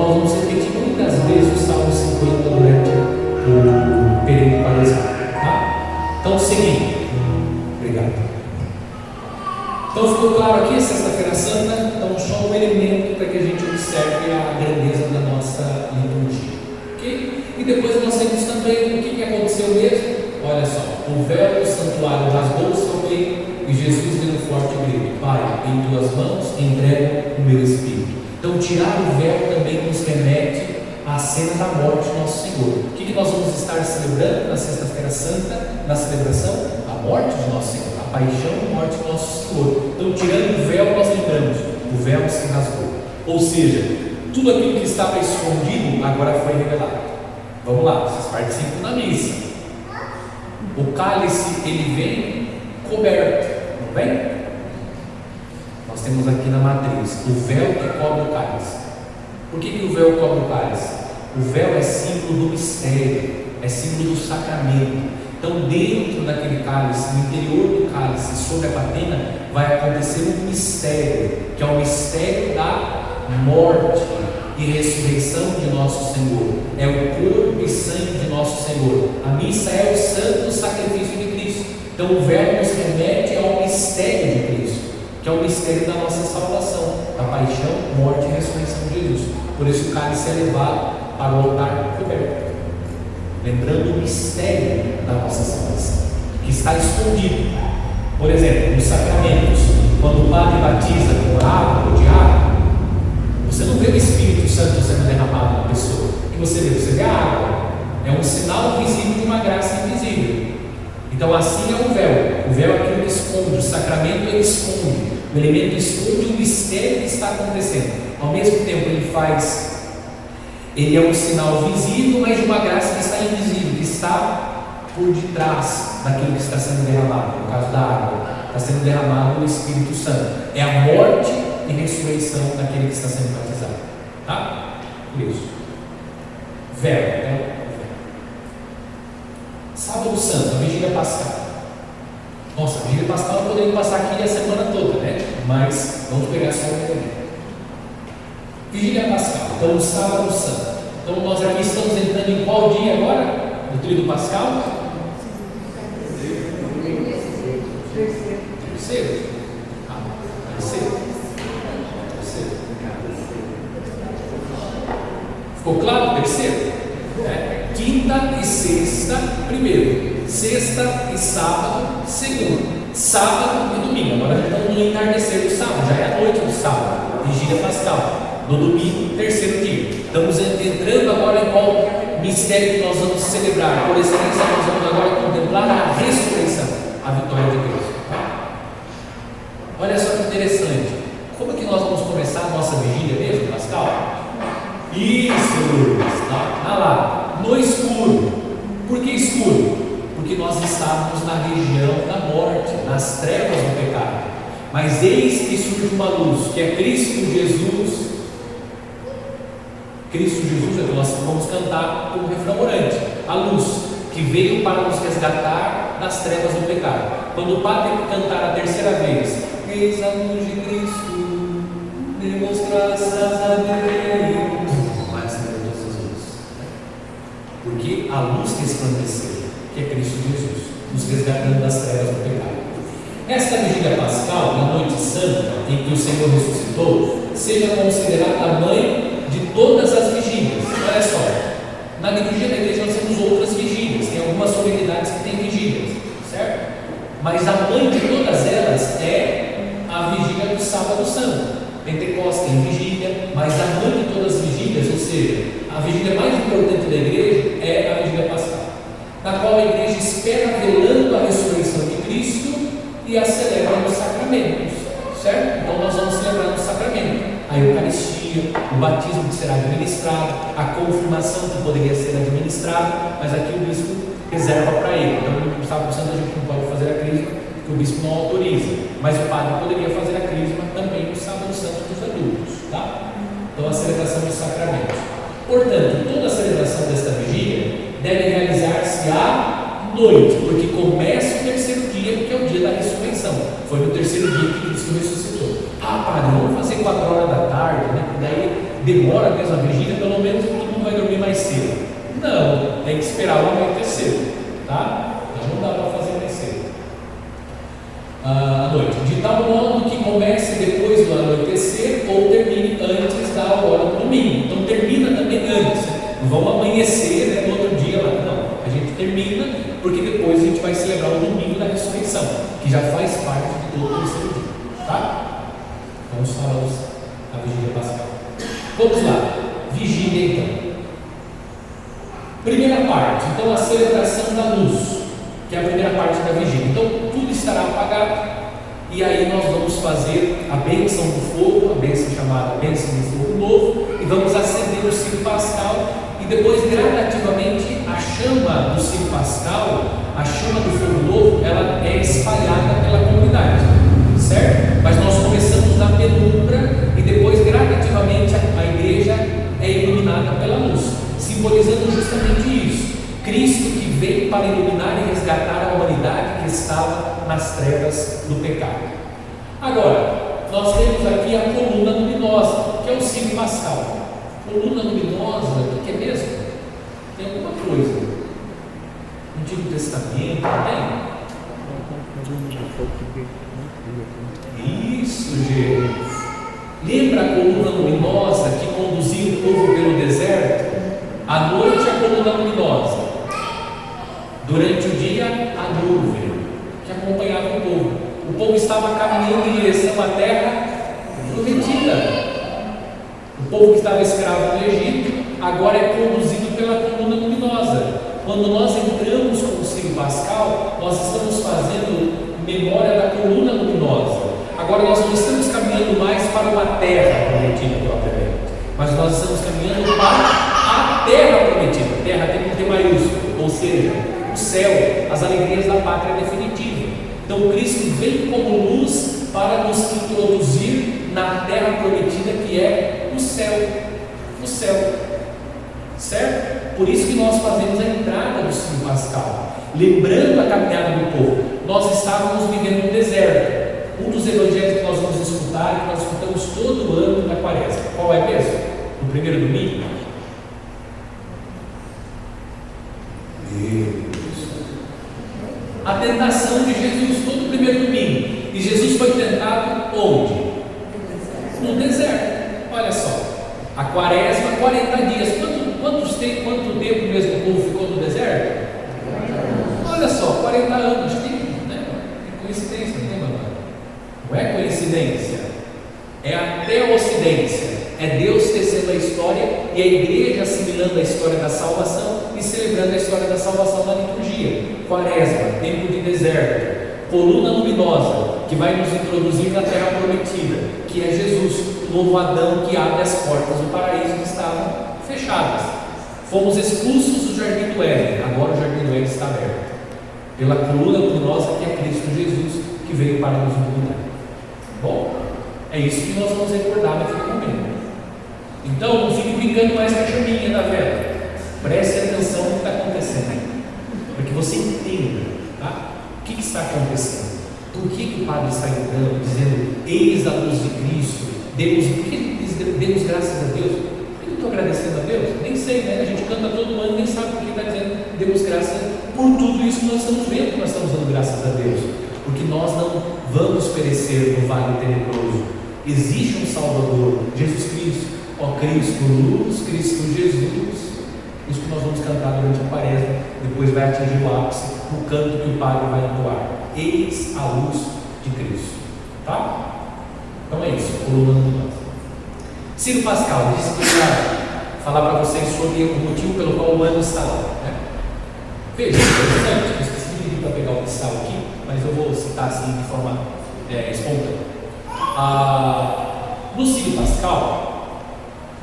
A: nós vamos repetir muitas vezes o Salmo 50 durante o período quaresmal, tá? Então, seguinte. Obrigado. Então, ficou claro aqui, Sexta-feira Santa, então só um elemento para que a gente observe a grandeza da nossa liturgia, ok? E depois nós temos também o que aconteceu mesmo. Olha só, o véu do santuário rasgou-se ao meio e Jesus deu um forte grito: Pai, em tuas mãos entrego o meu espírito. Então, tirar o véu também nos remete à cena da morte de nosso Senhor. O que nós vamos estar celebrando na Sexta-feira Santa, na celebração? A morte de nosso Senhor, a paixão e morte de nosso Senhor. Então, tirando o véu, nós lembramos: o véu se rasgou. Ou seja, tudo aquilo que estava escondido agora foi revelado. Vamos lá, vocês participam da missa. O cálice, ele vem coberto, não vem? Nós temos aqui na matriz o véu que cobre o cálice. Por que o véu cobre o cálice? O véu é símbolo do mistério, é símbolo do sacramento. Então, dentro daquele cálice, no interior do cálice, sobre a patena, vai acontecer um mistério, que é o mistério da morte e ressurreição de nosso Senhor. É o corpo e sangue de nosso Senhor. A missa é o santo sacrifício de Cristo. Então, o véu nos remete ao mistério de Cristo, que é o mistério da nossa salvação, da paixão, morte e ressurreição de Jesus. Por isso o cálice é levado para o altar coberto, lembrando o mistério da nossa salvação, que está escondido. Por exemplo, nos sacramentos, quando o padre batiza com água ou de água, você não vê o Espírito Santo sendo derramado na pessoa. O que você vê? Você vê a água. É um sinal visível de uma graça invisível. Então, assim é o véu. O véu é aquilo que esconde, o sacramento ele esconde, o elemento esconde o mistério que está acontecendo. Ao mesmo tempo, ele é um sinal visível, mas de uma graça que está invisível, que está por detrás daquilo que está sendo derramado. No caso da água, está sendo derramado o Espírito Santo. É a morte e ressurreição daquele que está sendo batizado. Tá? Por isso. Véu, né? Sábado Santo, a Vigília Pascal. Nossa, a Vigília Pascal eu poderia passar aqui a semana toda, né? Mas vamos pegar só o elemento. Vigília Pascal, então o Sábado Santo. Então nós aqui estamos entrando em qual dia agora? No Tríduo Pascal? Terceiro. Terceiro. Ficou claro? Terceiro? Quinta e sexta, primeiro. Sexta e sábado, segundo. Sábado e domingo. Agora já estamos no entardecer do sábado, já é a noite do sábado. Vigília Pascal. No domingo, terceiro dia. Estamos entrando agora em qual mistério que nós vamos celebrar. Por excelência, nós vamos agora contemplar a ressurreição, a vitória de Cristo. Olha só que interessante. Como que nós vamos começar a nossa vigília mesmo, Pascal? Isso, tá lá, no escuro. Por que escuro? Porque nós estávamos na região da morte, nas trevas do pecado. Mas eis que surge uma luz, que é Cristo Jesus. Cristo Jesus é que nós vamos cantar como refrão orante. A luz que veio para nos resgatar das trevas do pecado. Quando o Padre cantar a terceira vez, eis a luz de Cristo, demos graças a Deus. Porque a luz resplandeceu, que é Cristo Jesus, nos resgatando das trevas do pecado. Esta vigília pascal, na noite santa, em que o Senhor ressuscitou, seja considerada a mãe de todas as vigílias. Olha só, na liturgia da igreja nós temos outras vigílias, tem algumas solenidades que têm vigílias, certo? Mas a mãe de todas elas é a vigília do Sábado Santo. Pentecostes tem vigília, mas a mãe de todas as vigílias, ou seja, a vigília mais importante da igreja é a vigília pascal, na qual a igreja espera velando a ressurreição de Cristo e a celebra nos sacramentos, certo? Então nós vamos celebrar no sacramento, a Eucaristia, o batismo que será administrado, a confirmação que poderia ser administrada, mas aqui o bispo reserva para ele. Então no Sábado Santo a gente não pode fazer a crisma, porque o bispo não autoriza, mas o padre poderia fazer a crisma também no Sábado Santo dos adultos, tá? Então a celebração dos sacramentos. Portanto, toda a celebração desta vigília deve realizar-se à noite, porque começa o terceiro dia, que é o dia da ressurreição. Foi no terceiro dia que Cristo ressuscitou. Ah, padre, vamos fazer 4 horas da tarde, né? Daí demora mesmo a vigília, pelo menos todo mundo vai dormir mais cedo. Não, tem que esperar o anoitecer, tá? Então não dá para fazer mais cedo. À noite, de tal modo que comece depois do anoitecer ou termine antes da hora do domingo. Então termina também antes. Não vamos amanhecer, né, no outro dia lá, não. A gente termina, porque depois a gente vai celebrar o domingo da ressurreição, que já faz parte de todo o terceiro dia, tá? Então os sábados, a vigília pascal. Vamos lá, vigília então. Primeira parte, então a celebração da luz, que é a primeira parte da vigília. Então tudo estará apagado, e aí nós vamos fazer a bênção do fogo, a bênção chamada bênção do fogo novo, e vamos acender o ciro pascal, e depois gradativamente a chama do ciro pascal, a chama do fogo novo, ela é espalhada pela comunidade, certo? Mas nós começamos na penumbra, e depois gradativamente a igreja é iluminada pela luz, simbolizando justamente isso: Cristo que veio para iluminar e resgatar a humanidade que estava nas trevas do pecado. Agora, nós temos aqui a coluna luminosa, que é o ciro pascal. Coluna luminosa, o que é mesmo? Tem alguma coisa no Antigo Testamento, não tem? Isso, gente. Lembra a coluna luminosa que conduzia o povo pelo deserto? À noite a coluna luminosa, durante o dia a nuvem que acompanhava o povo. O povo estava caminhando em direção à terra prometida. O povo que estava escravo no Egito agora é conduzido pela coluna luminosa. Quando nós entramos com o ciro pascal, nós estamos fazendo memória da coluna luminosa. Agora nós não estamos caminhando mais para uma terra prometida propriamente, mas nós estamos caminhando para a terra prometida. Terra tem um T maiúsculo, ou seja, o céu, as alegrias da pátria definitiva. Então Cristo vem como luz para nos introduzir na terra prometida, que é o céu. O céu, certo? Por isso que nós fazemos a entrada do ciro pascal, lembrando a caminhada do povo. Nós estávamos vivendo no deserto. Um dos evangelhos que nós vamos escutar, que nós escutamos todo o ano da quaresma, qual é mesmo? No primeiro domingo? A tentação de Jesus, todo primeiro domingo. E Jesus foi tentado onde? No deserto. Olha só, a quaresma, 40 dias. Quanto tempo mesmo o povo ficou no deserto? Olha só, 40 anos. Né? É coincidência, não tem, mamãe? Não é coincidência, é a teocidência. É Deus tecendo a história e a igreja assimilando a história da salvação e celebrando a história da salvação na liturgia. Quaresma, tempo de deserto, coluna luminosa que vai nos introduzir na terra prometida, que é Jesus, o novo Adão que abre as portas do paraíso que estavam fechadas. Fomos expulsos do jardim do Éden, agora o jardim do Éden está aberto pela coluna luminosa que é Cristo Jesus, que veio para nos iluminar. Bom, é isso que nós vamos recordar naquele momento. Então, não fique brincando mais com a chaminha da vela. Preste atenção no que está acontecendo, para que você entenda, tá? O que está acontecendo. Por que o padre está entrando, dizendo, eis a luz de Cristo, por que ele diz, demos graças a Deus? Por que eu estou agradecendo a Deus? Nem sei, né? A gente canta todo ano, nem sabe por que está dizendo, demos graças por tudo isso que nós estamos vendo, que nós estamos dando graças a Deus. Porque nós não vamos perecer no vale tenebroso. Existe um Salvador, Jesus Cristo. Ó Cristo, luz, Cristo, Jesus. Isso que nós vamos cantar durante a quaresma. Depois vai atingir o ápice no canto que o Padre vai entoar. Eis a luz de Cristo. Tá? Então é isso, coluna luminosa. Ciro Pascal disse que eu ia falar para vocês sobre o motivo pelo qual o ano está lá, né? Veja, interessante, eu esqueci de pedir para pegar o cristal aqui, mas eu vou citar assim de forma espontânea. No Ciro Pascal,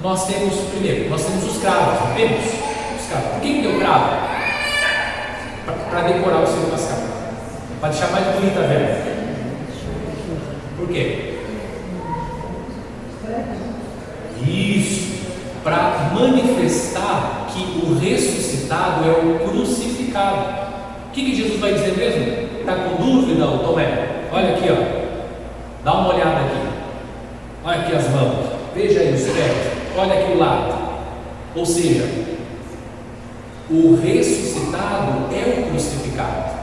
A: nós temos os cravos, não temos? Os cravos. Por que deu cravo? Para decorar o Ciro Pascal, para deixar mais bonita a vela. Por quê? Isso, para manifestar que o ressuscitado é o crucificado. O que Jesus vai dizer mesmo? Está com dúvida, Tomé? Olha aqui, ó. Dá uma olhada aqui. Olha aqui as mãos. Veja aí os pés. olha aqui o lado. Ou seja, o ressuscitado é o crucificado.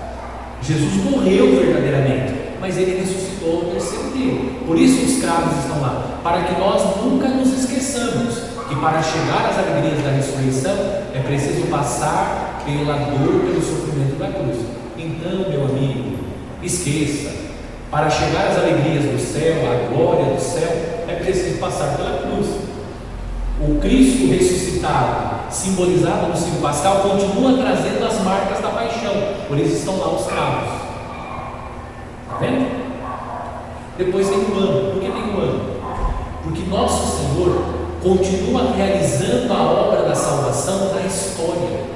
A: Jesus morreu verdadeiramente, mas ele ressuscitou no terceiro dia. Por isso os cravos estão lá, para que nós nunca nos esqueçamos que para chegar às alegrias da ressurreição é preciso passar pela dor, pelo sofrimento da cruz. Então, meu amigo, esqueça, para chegar às alegrias do céu, à glória do céu, é preciso passar pela cruz. O Cristo ressuscitado, simbolizado no ciclo pascal, continua trazendo as marcas da paixão, por isso estão lá os cravos. Está vendo? Depois tem o ano. Por que tem o ano? Porque nosso Senhor continua realizando a obra da salvação na história.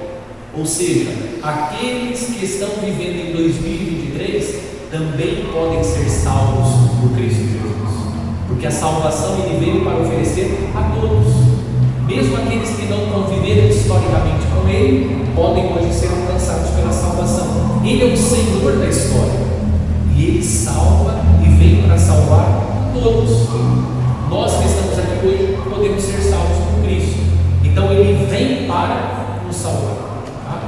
A: Ou seja, aqueles que estão vivendo em 2023 também podem ser salvos por Cristo Jesus, porque a salvação ele veio para oferecer a todos, mesmo aqueles que não conviveram historicamente com Ele, podem hoje ser alcançados pela salvação. Ele é o Senhor da história, e Ele salva e veio para salvar todos. Nós que estamos aqui hoje podemos ser salvos por Cristo, então Ele vem para nos salvar.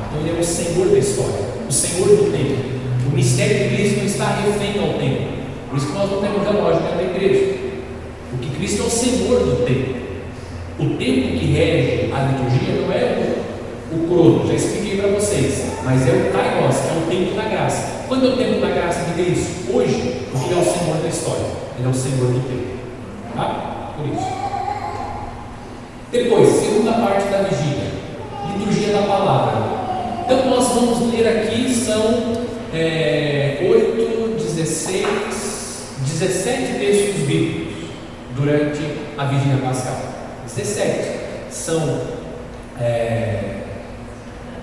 A: Então Ele é o Senhor da história, o Senhor do tempo. O mistério de Cristo não está refém ao tempo, por isso que nós não temos relógio dentro da igreja, porque Cristo é o Senhor do tempo. O tempo que rege a liturgia não é o crono, já expliquei para vocês, mas é o kairos, que é o tempo da graça. Quando é o tempo da graça de Cristo? Hoje, porque Ele é o Senhor da história, Ele é o Senhor do tempo. Tá? Por isso. Depois, segunda parte da vigília, liturgia da palavra. Então nós vamos ler aqui, são 17 textos bíblicos durante a vigília pascal. 17 são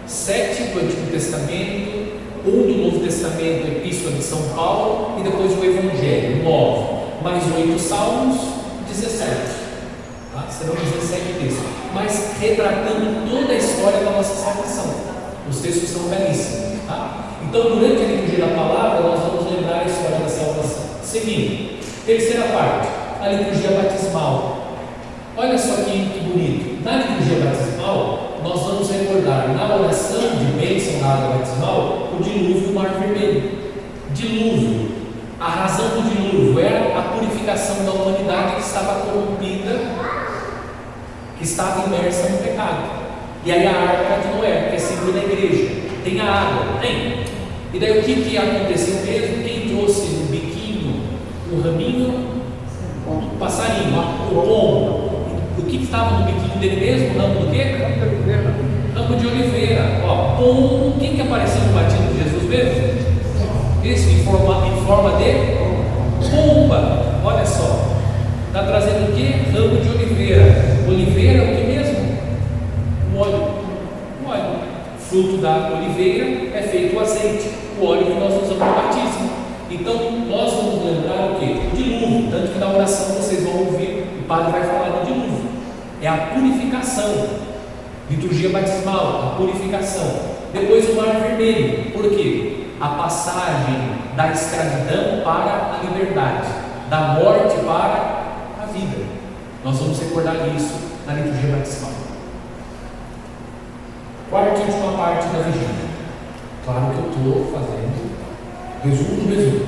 A: 7 do Antigo Testamento, 1 do Novo Testamento, a Epístola de São Paulo, e depois o Evangelho, 9, mais 8 salmos, 17. Tá? Serão 17 textos, mas retratando toda a história da nossa salvação. Os textos são belíssimos. Tá? Então, durante a liturgia da palavra, nós vamos lembrar a história da salvação. Seguindo, terceira parte, a liturgia batismal. Olha só que bonito. Na liturgia batismal, nós vamos recordar na oração de bênção da água batismal o dilúvio do Mar Vermelho. Dilúvio. A razão do dilúvio era a purificação da humanidade que estava corrompida, que estava imersa no pecado. E aí a arca de Noé, que é símbolo da igreja, tem a água, tem. E daí o que aconteceu mesmo? Quem trouxe no biquinho, o raminho, o passarinho, o pombo. O que estava no biquinho dele mesmo? Ramo do quê? Ramo de oliveira. Ó, pombo, quem que apareceu no batismo de Jesus mesmo? Esse em forma de pomba. Olha só. Está trazendo o quê? Ramo de oliveira. Oliveira é o que mesmo? O óleo. Fruto da oliveira é feito o azeite, o óleo que nós usamos no batismo. Então nós vamos lembrar o quê? O dilúvio, tanto que na oração vocês vão ouvir, o padre vai falar do dilúvio. É a purificação, liturgia batismal, a purificação. Depois o Mar Vermelho, por quê? A passagem da escravidão para a liberdade, da morte para a vida. Nós vamos recordar isso na liturgia batismal. Quarta e última parte da vigília. Claro que eu estou fazendo resumo do resumo.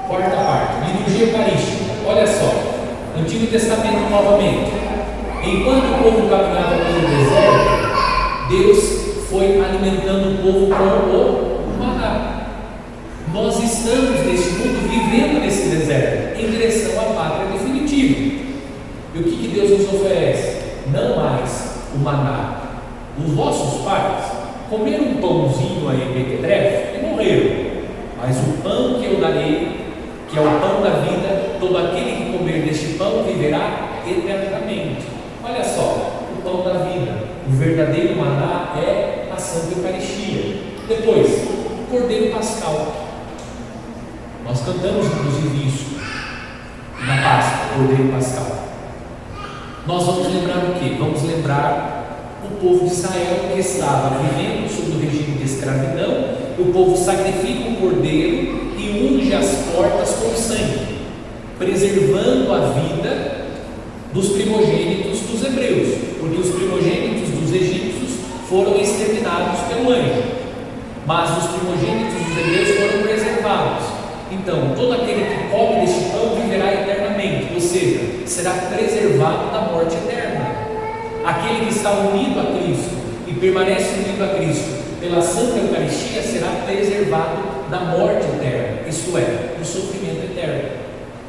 A: Quarta parte, liturgia eucarística. Olha só, Antigo Testamento novamente. Enquanto o povo caminhava pelo deserto, Deus foi alimentando o povo com o maná. Nós estamos neste mundo vivendo nesse deserto, em direção à pátria definitiva. E o que Deus nos oferece? Não mais o maná. Os vossos pais comeram um pãozinho aí mequetrefe e morreram, mas o pão que eu darei, que é o pão da vida, todo aquele que comer deste pão viverá eternamente. Olha só, o pão da vida, o verdadeiro maná é a Santa Eucaristia. Depois, o Cordeiro Pascal. Nós cantamos inclusive isso na Páscoa, Cordeiro Pascal. Nós vamos lembrar o quê? Vamos lembrar o povo de Israel que estava vivendo sob o regime de escravidão. O povo sacrifica o cordeiro e unge as portas com sangue, preservando a vida dos primogênitos dos hebreus, porque os primogênitos dos egípcios foram exterminados pelo anjo, mas os primogênitos dos hebreus foram preservados. Então, todo aquele que come deste pão viverá eternamente, ou seja, será preservado da morte eterna. Aquele que está unido a Cristo e permanece unido a Cristo pela Santa Eucaristia será preservado da morte eterna, isto é, do sofrimento eterno.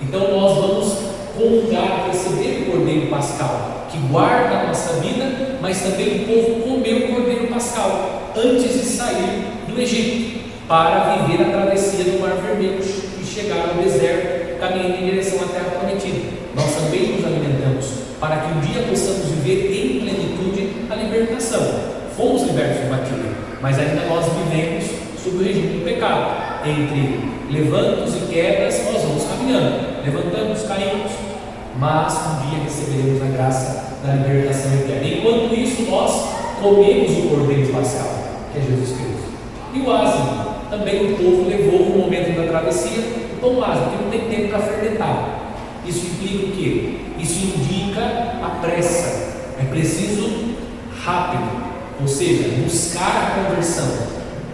A: Então nós vamos comungar, receber o Cordeiro Pascal, que guarda a nossa vida, mas também o povo comeu o Cordeiro Pascal antes de sair do Egito, para viver a travessia do Mar Vermelho e chegar ao deserto, caminhando em direção à Terra Prometida. Nós também nos alimentamos para que um dia possamos viver em plenitude a libertação. Fomos libertos do batismo, mas ainda nós vivemos sob o regime do pecado. Entre levantos e quebras nós vamos caminhando, levantamos, caímos, mas um dia receberemos a graça da libertação eterna. Enquanto isso, nós comemos o Cordeiro Pascal, que é Jesus Cristo. E o ázimo, também o povo levou no momento da travessia o pão ázimo, porque não tem tempo para fermentar. Isso implica o quê? Isso indica a pressa. É preciso rápido, ou seja, buscar a conversão,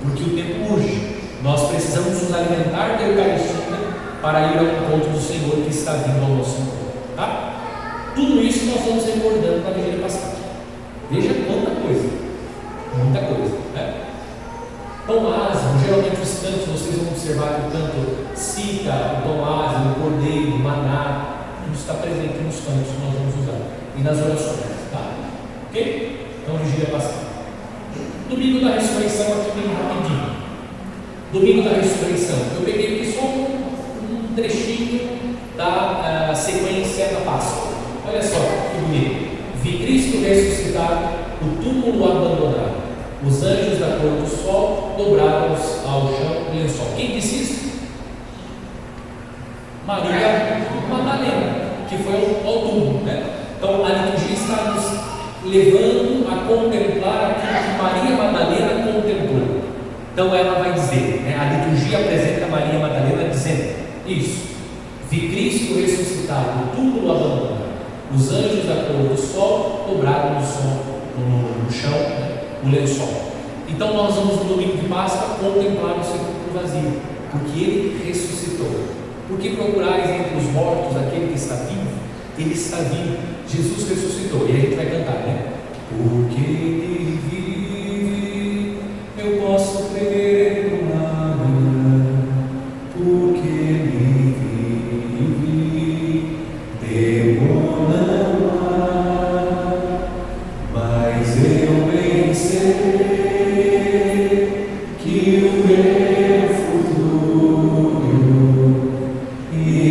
A: porque o tempo urge. Nós precisamos nos alimentar da Eucaristia para ir ao encontro do Senhor que está vindo ao nosso encontro, tá? Tudo isso nós vamos recordando na Vigília Pascal. Veja quanta coisa, muita coisa, né? Pão ázimo, geralmente os cantos, vocês vão observar que o canto cita o pão ázimo, o cordeiro, o maná, tudo está presente nos cantos que nós vamos usar e nas orações, tá? Ok? Então, Vigília Pascal. Domingo da Ressurreição, aqui bem rapidinho. Domingo da Ressurreição, eu peguei aqui só um trechinho da sequência da Páscoa. Olha só que bonito. Vi Cristo ressuscitado, o túmulo abandonado, os anjos da cor do sol dobrados ao chão do lençol. Quem disse isso? Maria Madalena, que foi ao túmulo, né? Então a liturgia está nos levando a contemplar aquilo que Maria Madalena contemplou. Então ela vai dizer, né? A liturgia apresenta Maria Madalena dizendo isso: vi Cristo ressuscitado, o túmulo abandonado, os anjos da cor do sol dobrados no chão, né? O lençol. Então nós vamos no domingo de Páscoa contemplar o sepulcro vazio, porque ele ressuscitou. Porque procurais entre os mortos aquele que está vivo? Ele está vivo. Jesus ressuscitou. E a gente vai cantar, né? Porque ele vive, eu posso crer no amanhã. Porque ele vive, demora não há, mas eu bem sei que o meu futuro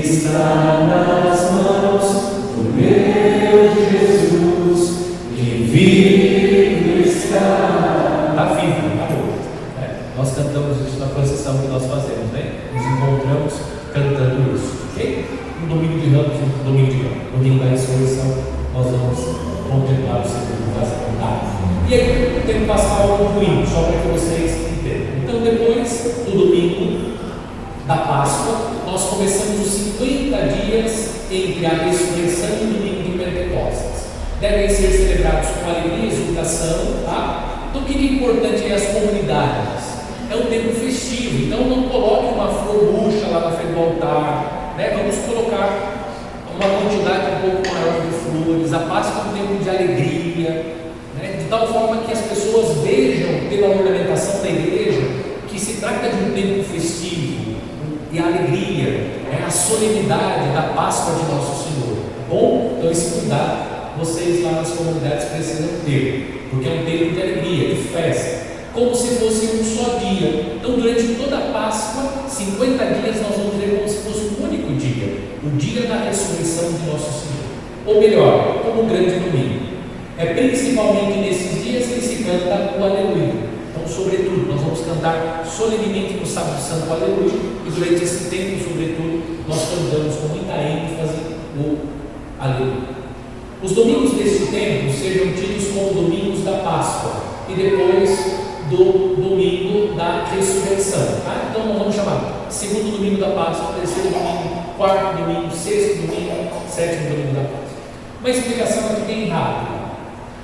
A: está nas mãos do meu Jesus, que vivo está. Está vivo, está morto. Nós cantamos isso na procissão que nós fazemos, né? Nos encontramos cantando isso, ok? No domingo de Ramos, no domingo da ressurreição, nós vamos contemplar o sepulcro vazio. E aí, o tempo pascal concluindo, só para que vocês entendam. Então, depois do domingo da Páscoa, nós começamos os 50 dias entre a ressurreição e o domingo de Pentecostes. Devem ser celebrados com alegria e exultação, tá? Então, o que é importante é as comunidades. É um tempo festivo, então não coloque uma flor murcha lá na frente do altar, né? Vamos colocar uma quantidade um pouco maior de flores. A Páscoa é um tempo de alegria, né? De tal forma que as pessoas vejam pela ornamentação da igreja que se trata de um tempo festivo e a alegria, a solenidade da Páscoa de Nosso Senhor. Bom, então esse cuidado vocês lá nas comunidades precisam ter, porque é um tempo de alegria, de festa, como se fosse um só dia. Então, durante toda a Páscoa, 50 dias, nós vamos ver como se fosse um único dia, o dia da ressurreição de Nosso Senhor, ou melhor, como o grande domingo. É principalmente nesses dias que se canta o Aleluia. Então, sobretudo, nós vamos cantar solenemente no Sábado Santo o Aleluia, e durante esse tempo, sobretudo, nós cantamos com muita ênfase o Aleluia. Os domingos desse tempo sejam tidos como domingos da Páscoa e depois do domingo da ressurreição, tá? Então nós vamos chamar segundo domingo da Páscoa, terceiro domingo, quarto domingo, sexto domingo, sétimo domingo da Páscoa. Uma explicação aqui bem rápida.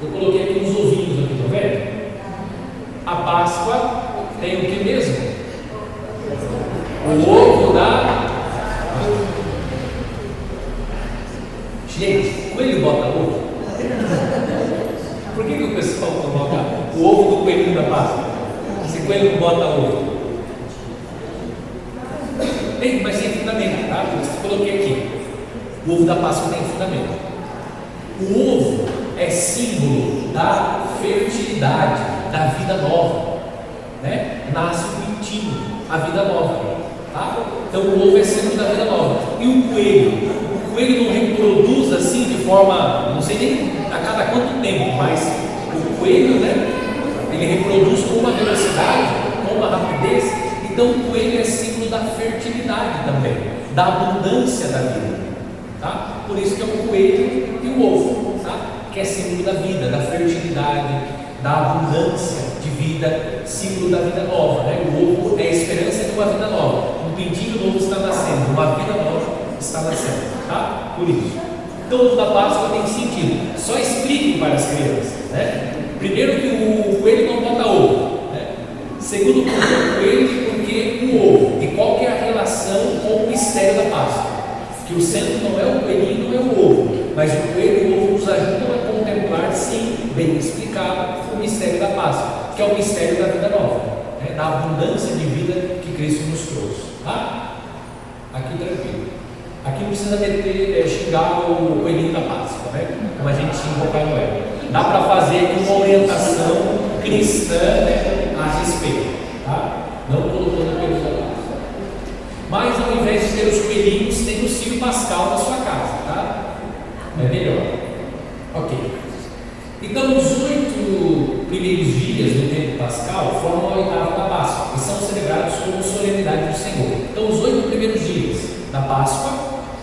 A: Eu coloquei aqui uns ovinhos aqui, tá vendo? A Páscoa tem o que mesmo? O ovo da... Gente, coelho bota ovo? Por que o pessoal coloca o ovo do coelhinho da Páscoa? Se coelho não bota ovo? Mas tem fundamento, tá? Por isso que eu coloquei aqui. O ovo da Páscoa tem fundamento. O ovo é símbolo da fertilidade, da vida nova, né? Nasce o pintinho, a vida nova, tá? Então o ovo é símbolo da vida nova. E o coelho não reproduz assim de forma, não sei nem a cada quanto tempo, mas o coelho, né? Ele reproduz com uma velocidade, com uma rapidez. Então o coelho é símbolo da fertilidade também, da abundância da vida, tá? Por isso que é o coelho e o ovo, tá? Que é símbolo da vida, da fertilidade, da abundância de vida, símbolo da vida nova, né? O ovo é a esperança de uma vida nova. Um pintinho novo está nascendo, uma vida nova está nascendo, tá? Por isso. Então o ovo da Páscoa tem sentido. Só explique para as crianças, né? Primeiro que o coelho não bota ovo, né? Segundo, porque o coelho, porque o ovo. E qual que é a relação com o mistério da Páscoa? Que o centro não é o coelhinho, não é o ovo, mas o coelho e o ovo nos ajudam a contemplar, sim, bem explicado, o mistério da Páscoa, que é o mistério da vida nova, né? Da abundância de vida que Cristo nos trouxe, tá? Aqui tranquilo. Aqui não precisa xingar o coelhinho da Páscoa, né? Como a gente xinga o Papai Noel. Dá para fazer aqui uma orientação cristã, né, a respeito, tá? Não colocando o coelho da Páscoa. Mas ao invés de ter os coelhinhos, tem o Círio Pascal na sua casa, tá? É melhor. Ok. Então, os 8 primeiros dias do tempo pascal formam a oitava da Páscoa, e são celebrados como solenidade do Senhor. Então, os 8 primeiros dias da Páscoa,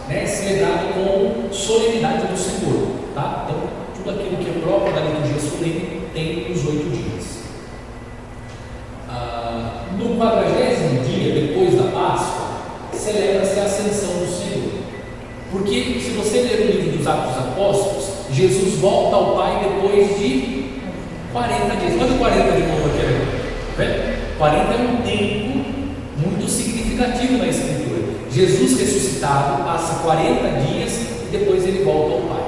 A: né, é celebrado com solenidade do Senhor, tá? Então, tudo aquilo que é próprio da liturgia solene tem os 8 dias. No 40º dia, depois da Páscoa, celebra-se a ascensão do Senhor. Porque, se você ler o livro dos Atos dos Apóstolos, Jesus volta ao Pai depois de 40 dias. Quanto 40 de novo aqui? 40 é um tempo muito significativo na Escritura. Jesus ressuscitado passa 40 dias e depois ele volta ao Pai.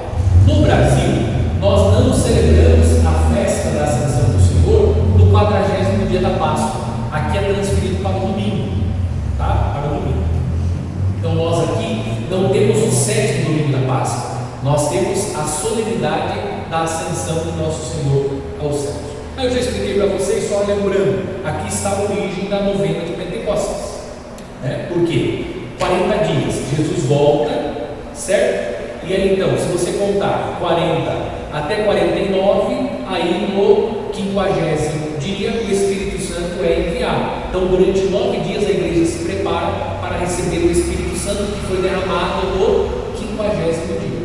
A: No Brasil, nós não celebramos a festa da ascensão do Senhor no 40º dia da Páscoa. Aqui é transferido para o domingo, tá? Para o domingo. Então nós aqui não temos o 7º domingo da Páscoa, nós temos a solenidade da ascensão do nosso Senhor aos céus. Aí eu já expliquei para vocês, só lembrando, aqui está a origem da novena de Pentecostes, né? Por quê? 40 dias, Jesus volta, certo? E aí então, se você contar 40 até 49, aí no 50º dia o Espírito Santo é enviado. Então durante 9 dias a igreja se prepara para receber o Espírito Santo que foi derramado no 50º dia.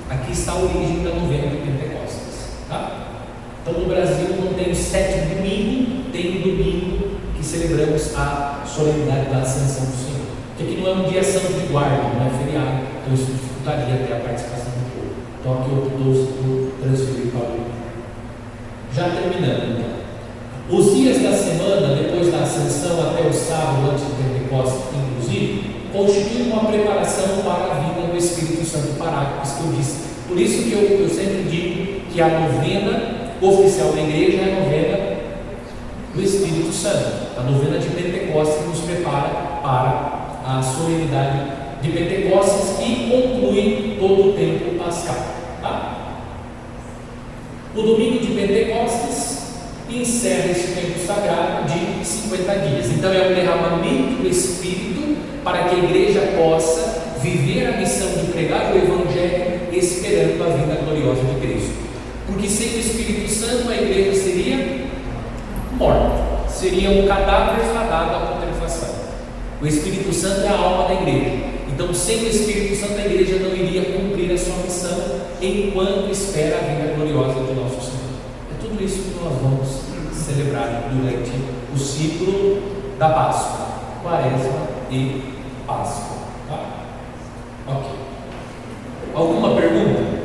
A: Aqui está a origem da novena de Pentecostes, tá? Então no Brasil não tem o 7º domingo, tem o domingo que celebramos a solenidade da Ascensão do Senhor. Porque aqui não é um dia santo de guarda, não é feriado, então isso dificultaria até a participação do povo. Então aqui eu transferi para o domingo. Já terminando então. Os dias da semana, depois da ascensão até o sábado antes do Pentecostes, inclusive, constituem uma preparação para a vinda do Espírito Santo Paráclitos, que eu disse. Por isso que eu sempre digo que a novena oficial da igreja é a novena do Espírito Santo, a novena de Pentecostes, que nos prepara para a solenidade de Pentecostes e conclui todo o tempo pascal. Tá? O domingo de Pentecostes encerra esse tempo sagrado de 50 dias. Então é um derramamento do Espírito para que a igreja possa viver a missão de pregar o Evangelho esperando a vinda gloriosa de Cristo. Porque sem o Espírito Santo a igreja seria morta, seria um cadáver fadado à putrefação. O Espírito Santo é a alma da igreja. Então sem o Espírito Santo a igreja não iria cumprir a sua missão enquanto espera a vinda gloriosa de nosso Senhor. É tudo isso que nós vamos celebrar durante o ciclo da Páscoa, Quaresma e Páscoa. Tá? Ok. Alguma pergunta?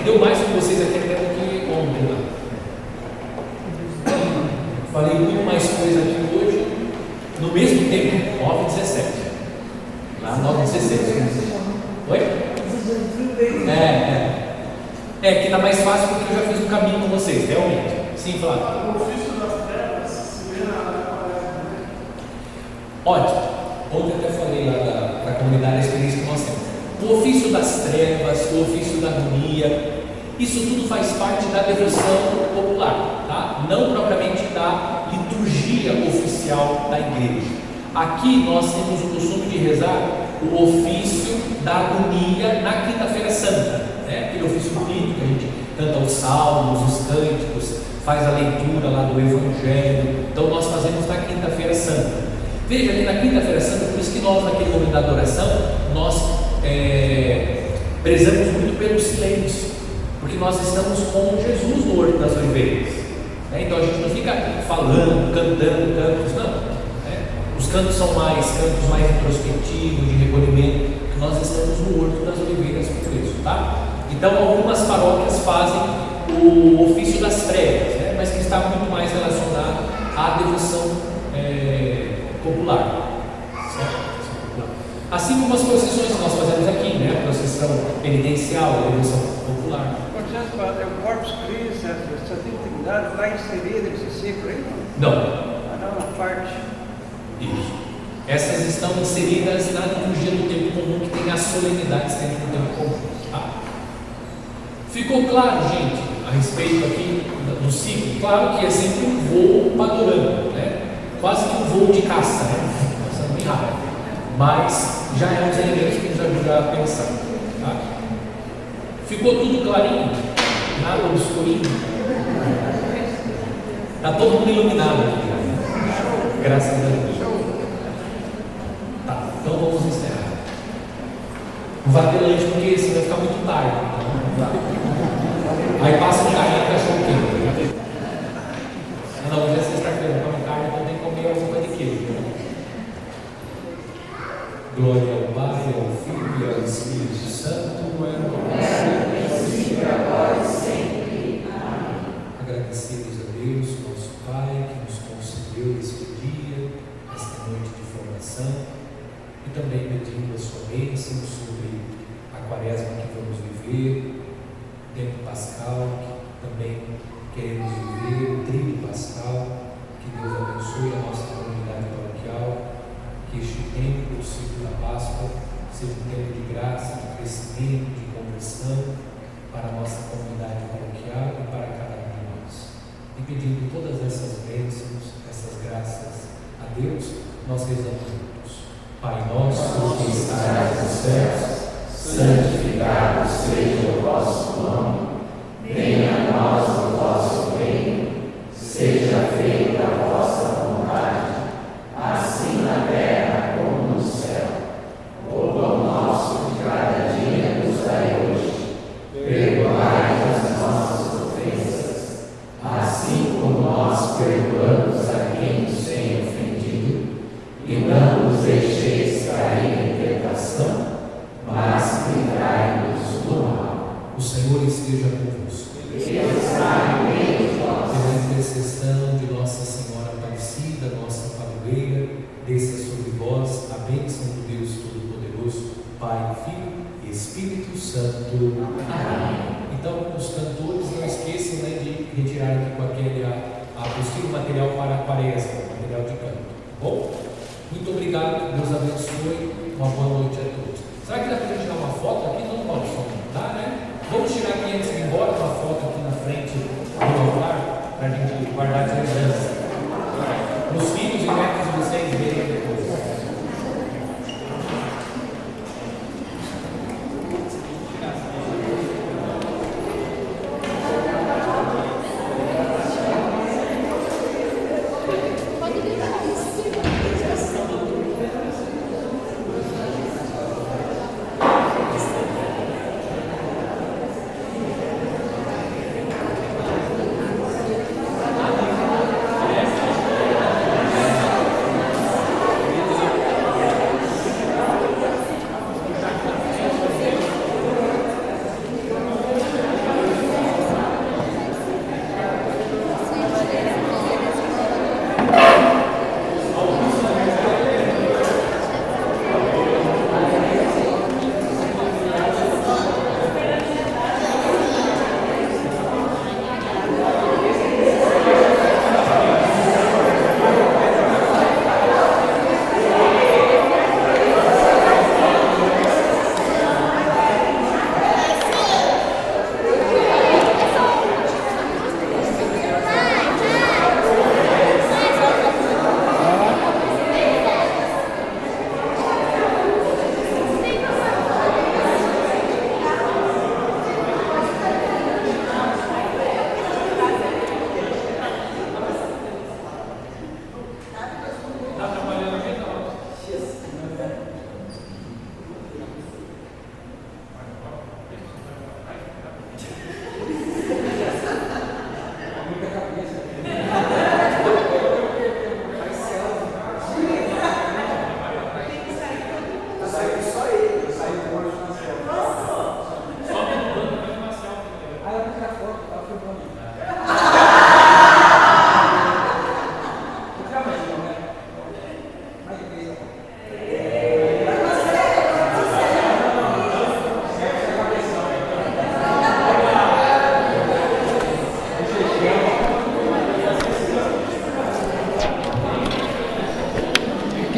A: aprendeu mais com vocês aqui até do que ontem lá. Falei muito mais coisa aqui hoje, no mesmo tempo, 9h17. Lá 9h16. Oi? É que está mais fácil porque eu já fiz um caminho com vocês, realmente. Sim, Flávio.
E: O ofício das trevas se vê na
A: Ótimo. Ontem até falei lá da comunidade, a experiência que nós temos. O ofício das trevas, o ofício da agonia, isso tudo faz parte da devoção popular, tá? Não propriamente da liturgia oficial da igreja. Aqui nós temos o costume de rezar o ofício da agonia na Quinta-feira Santa, né? Aquele ofício bonito que a gente canta os salmos, os cânticos, faz a leitura lá do Evangelho. Então nós fazemos na Quinta-feira Santa. Veja que na Quinta-feira Santa, por isso que nós naquele momento da adoração, nós prezamos muito pelo silêncio, porque nós estamos com Jesus no Horto das Oliveiras, né? Então a gente não fica falando, cantando cantos, não, né? Os cantos são cantos mais introspectivos, de recolhimento, que nós estamos no Horto das Oliveiras por isso, tá? Então algumas paróquias fazem o ofício das trevas, né? Mas que está muito mais relacionado à devoção popular, certo? Assim como as procissões que nós fazemos aqui, né? A procissão penitencial, a devoção popular.
F: Por exemplo, o Corpus Christi, a Santa Intimidade, está inserida nesse ciclo aí?
A: Não.
F: Não, uma parte.
A: Isso. Essas estão inseridas na liturgia do tempo comum, que tem as solenidades dentro do tempo comum. Tá? Ficou claro, gente, a respeito aqui do ciclo? Claro que é sempre um voo panorâmico, né? Quase que um voo de caça, né? Passando bem rápido. Mas já é uns elementos que nos ajudam a pensar. Tá? Ficou tudo clarinho? Nada obscurinho? Está todo mundo iluminado aqui. Graças a Deus. Tá, então vamos encerrar. Não vai ter lanche porque senão vai ficar muito tarde. Então, aí passa um carrinho e cachorro quente. Não, hoje é sexta-feira, come carne, então tem que comer alguma coisa de queijo. Glória ao Pai, ao Filho e ao Espírito Santo. Agora e sempre. Amém. Agradecidos a Deus, nosso Pai, que nos concedeu este dia, esta noite de formação, e também pedindo a sua bênção sobre a quaresma que vamos viver, tempo pascal, que também queremos viver, o tríduo pascal. Que Deus abençoe a nossa comunidade paroquial, que este tempo, o ciclo da Páscoa, seja um tempo de graça, de crescimento, de conversão para a nossa comunidade paroquial e para cada um de nós. E pedindo todas essas bênçãos, essas graças a Deus, nós rezamos juntos. Pai nosso que estais nos céus, santificado seja o vosso nome. Venha a nós o vosso reino. Seja feita a vossa vontade, assim na terra como no céu. O pão nosso de cada dia nos dai hoje. Perdoai as nossas ofensas, assim como nós perdoamos a quem nos tem ofendido. E não nos deixeis cair em tentação, mas livrai-nos do mal. O Senhor esteja convosco. Ele está no meio de nós. Pela intercessão de Nossa Senhora Aparecida, nossa padroeira, desça sobre vós a bênção do Deus Todo-Poderoso, Pai, Filho e Espírito Santo. Amém. Então, os cantores não esqueçam, né, de retirar aqui com aquele apostila material para a quaresma, material de canto. Bom? Muito obrigado, Deus abençoe, uma boa noite a todos. Será que dá para a gente tirar uma foto aqui? Não pode, dá, né? Vamos tirar aqui antes de ir embora uma foto aqui na frente do altar, para a gente guardar as lembranças. Os filhos e netos de vocês verem depois.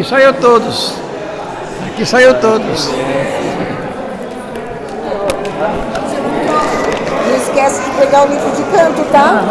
F: Aqui saiu todos. Aqui saiu todos.
G: Não esquece de pegar o livro de canto, tá?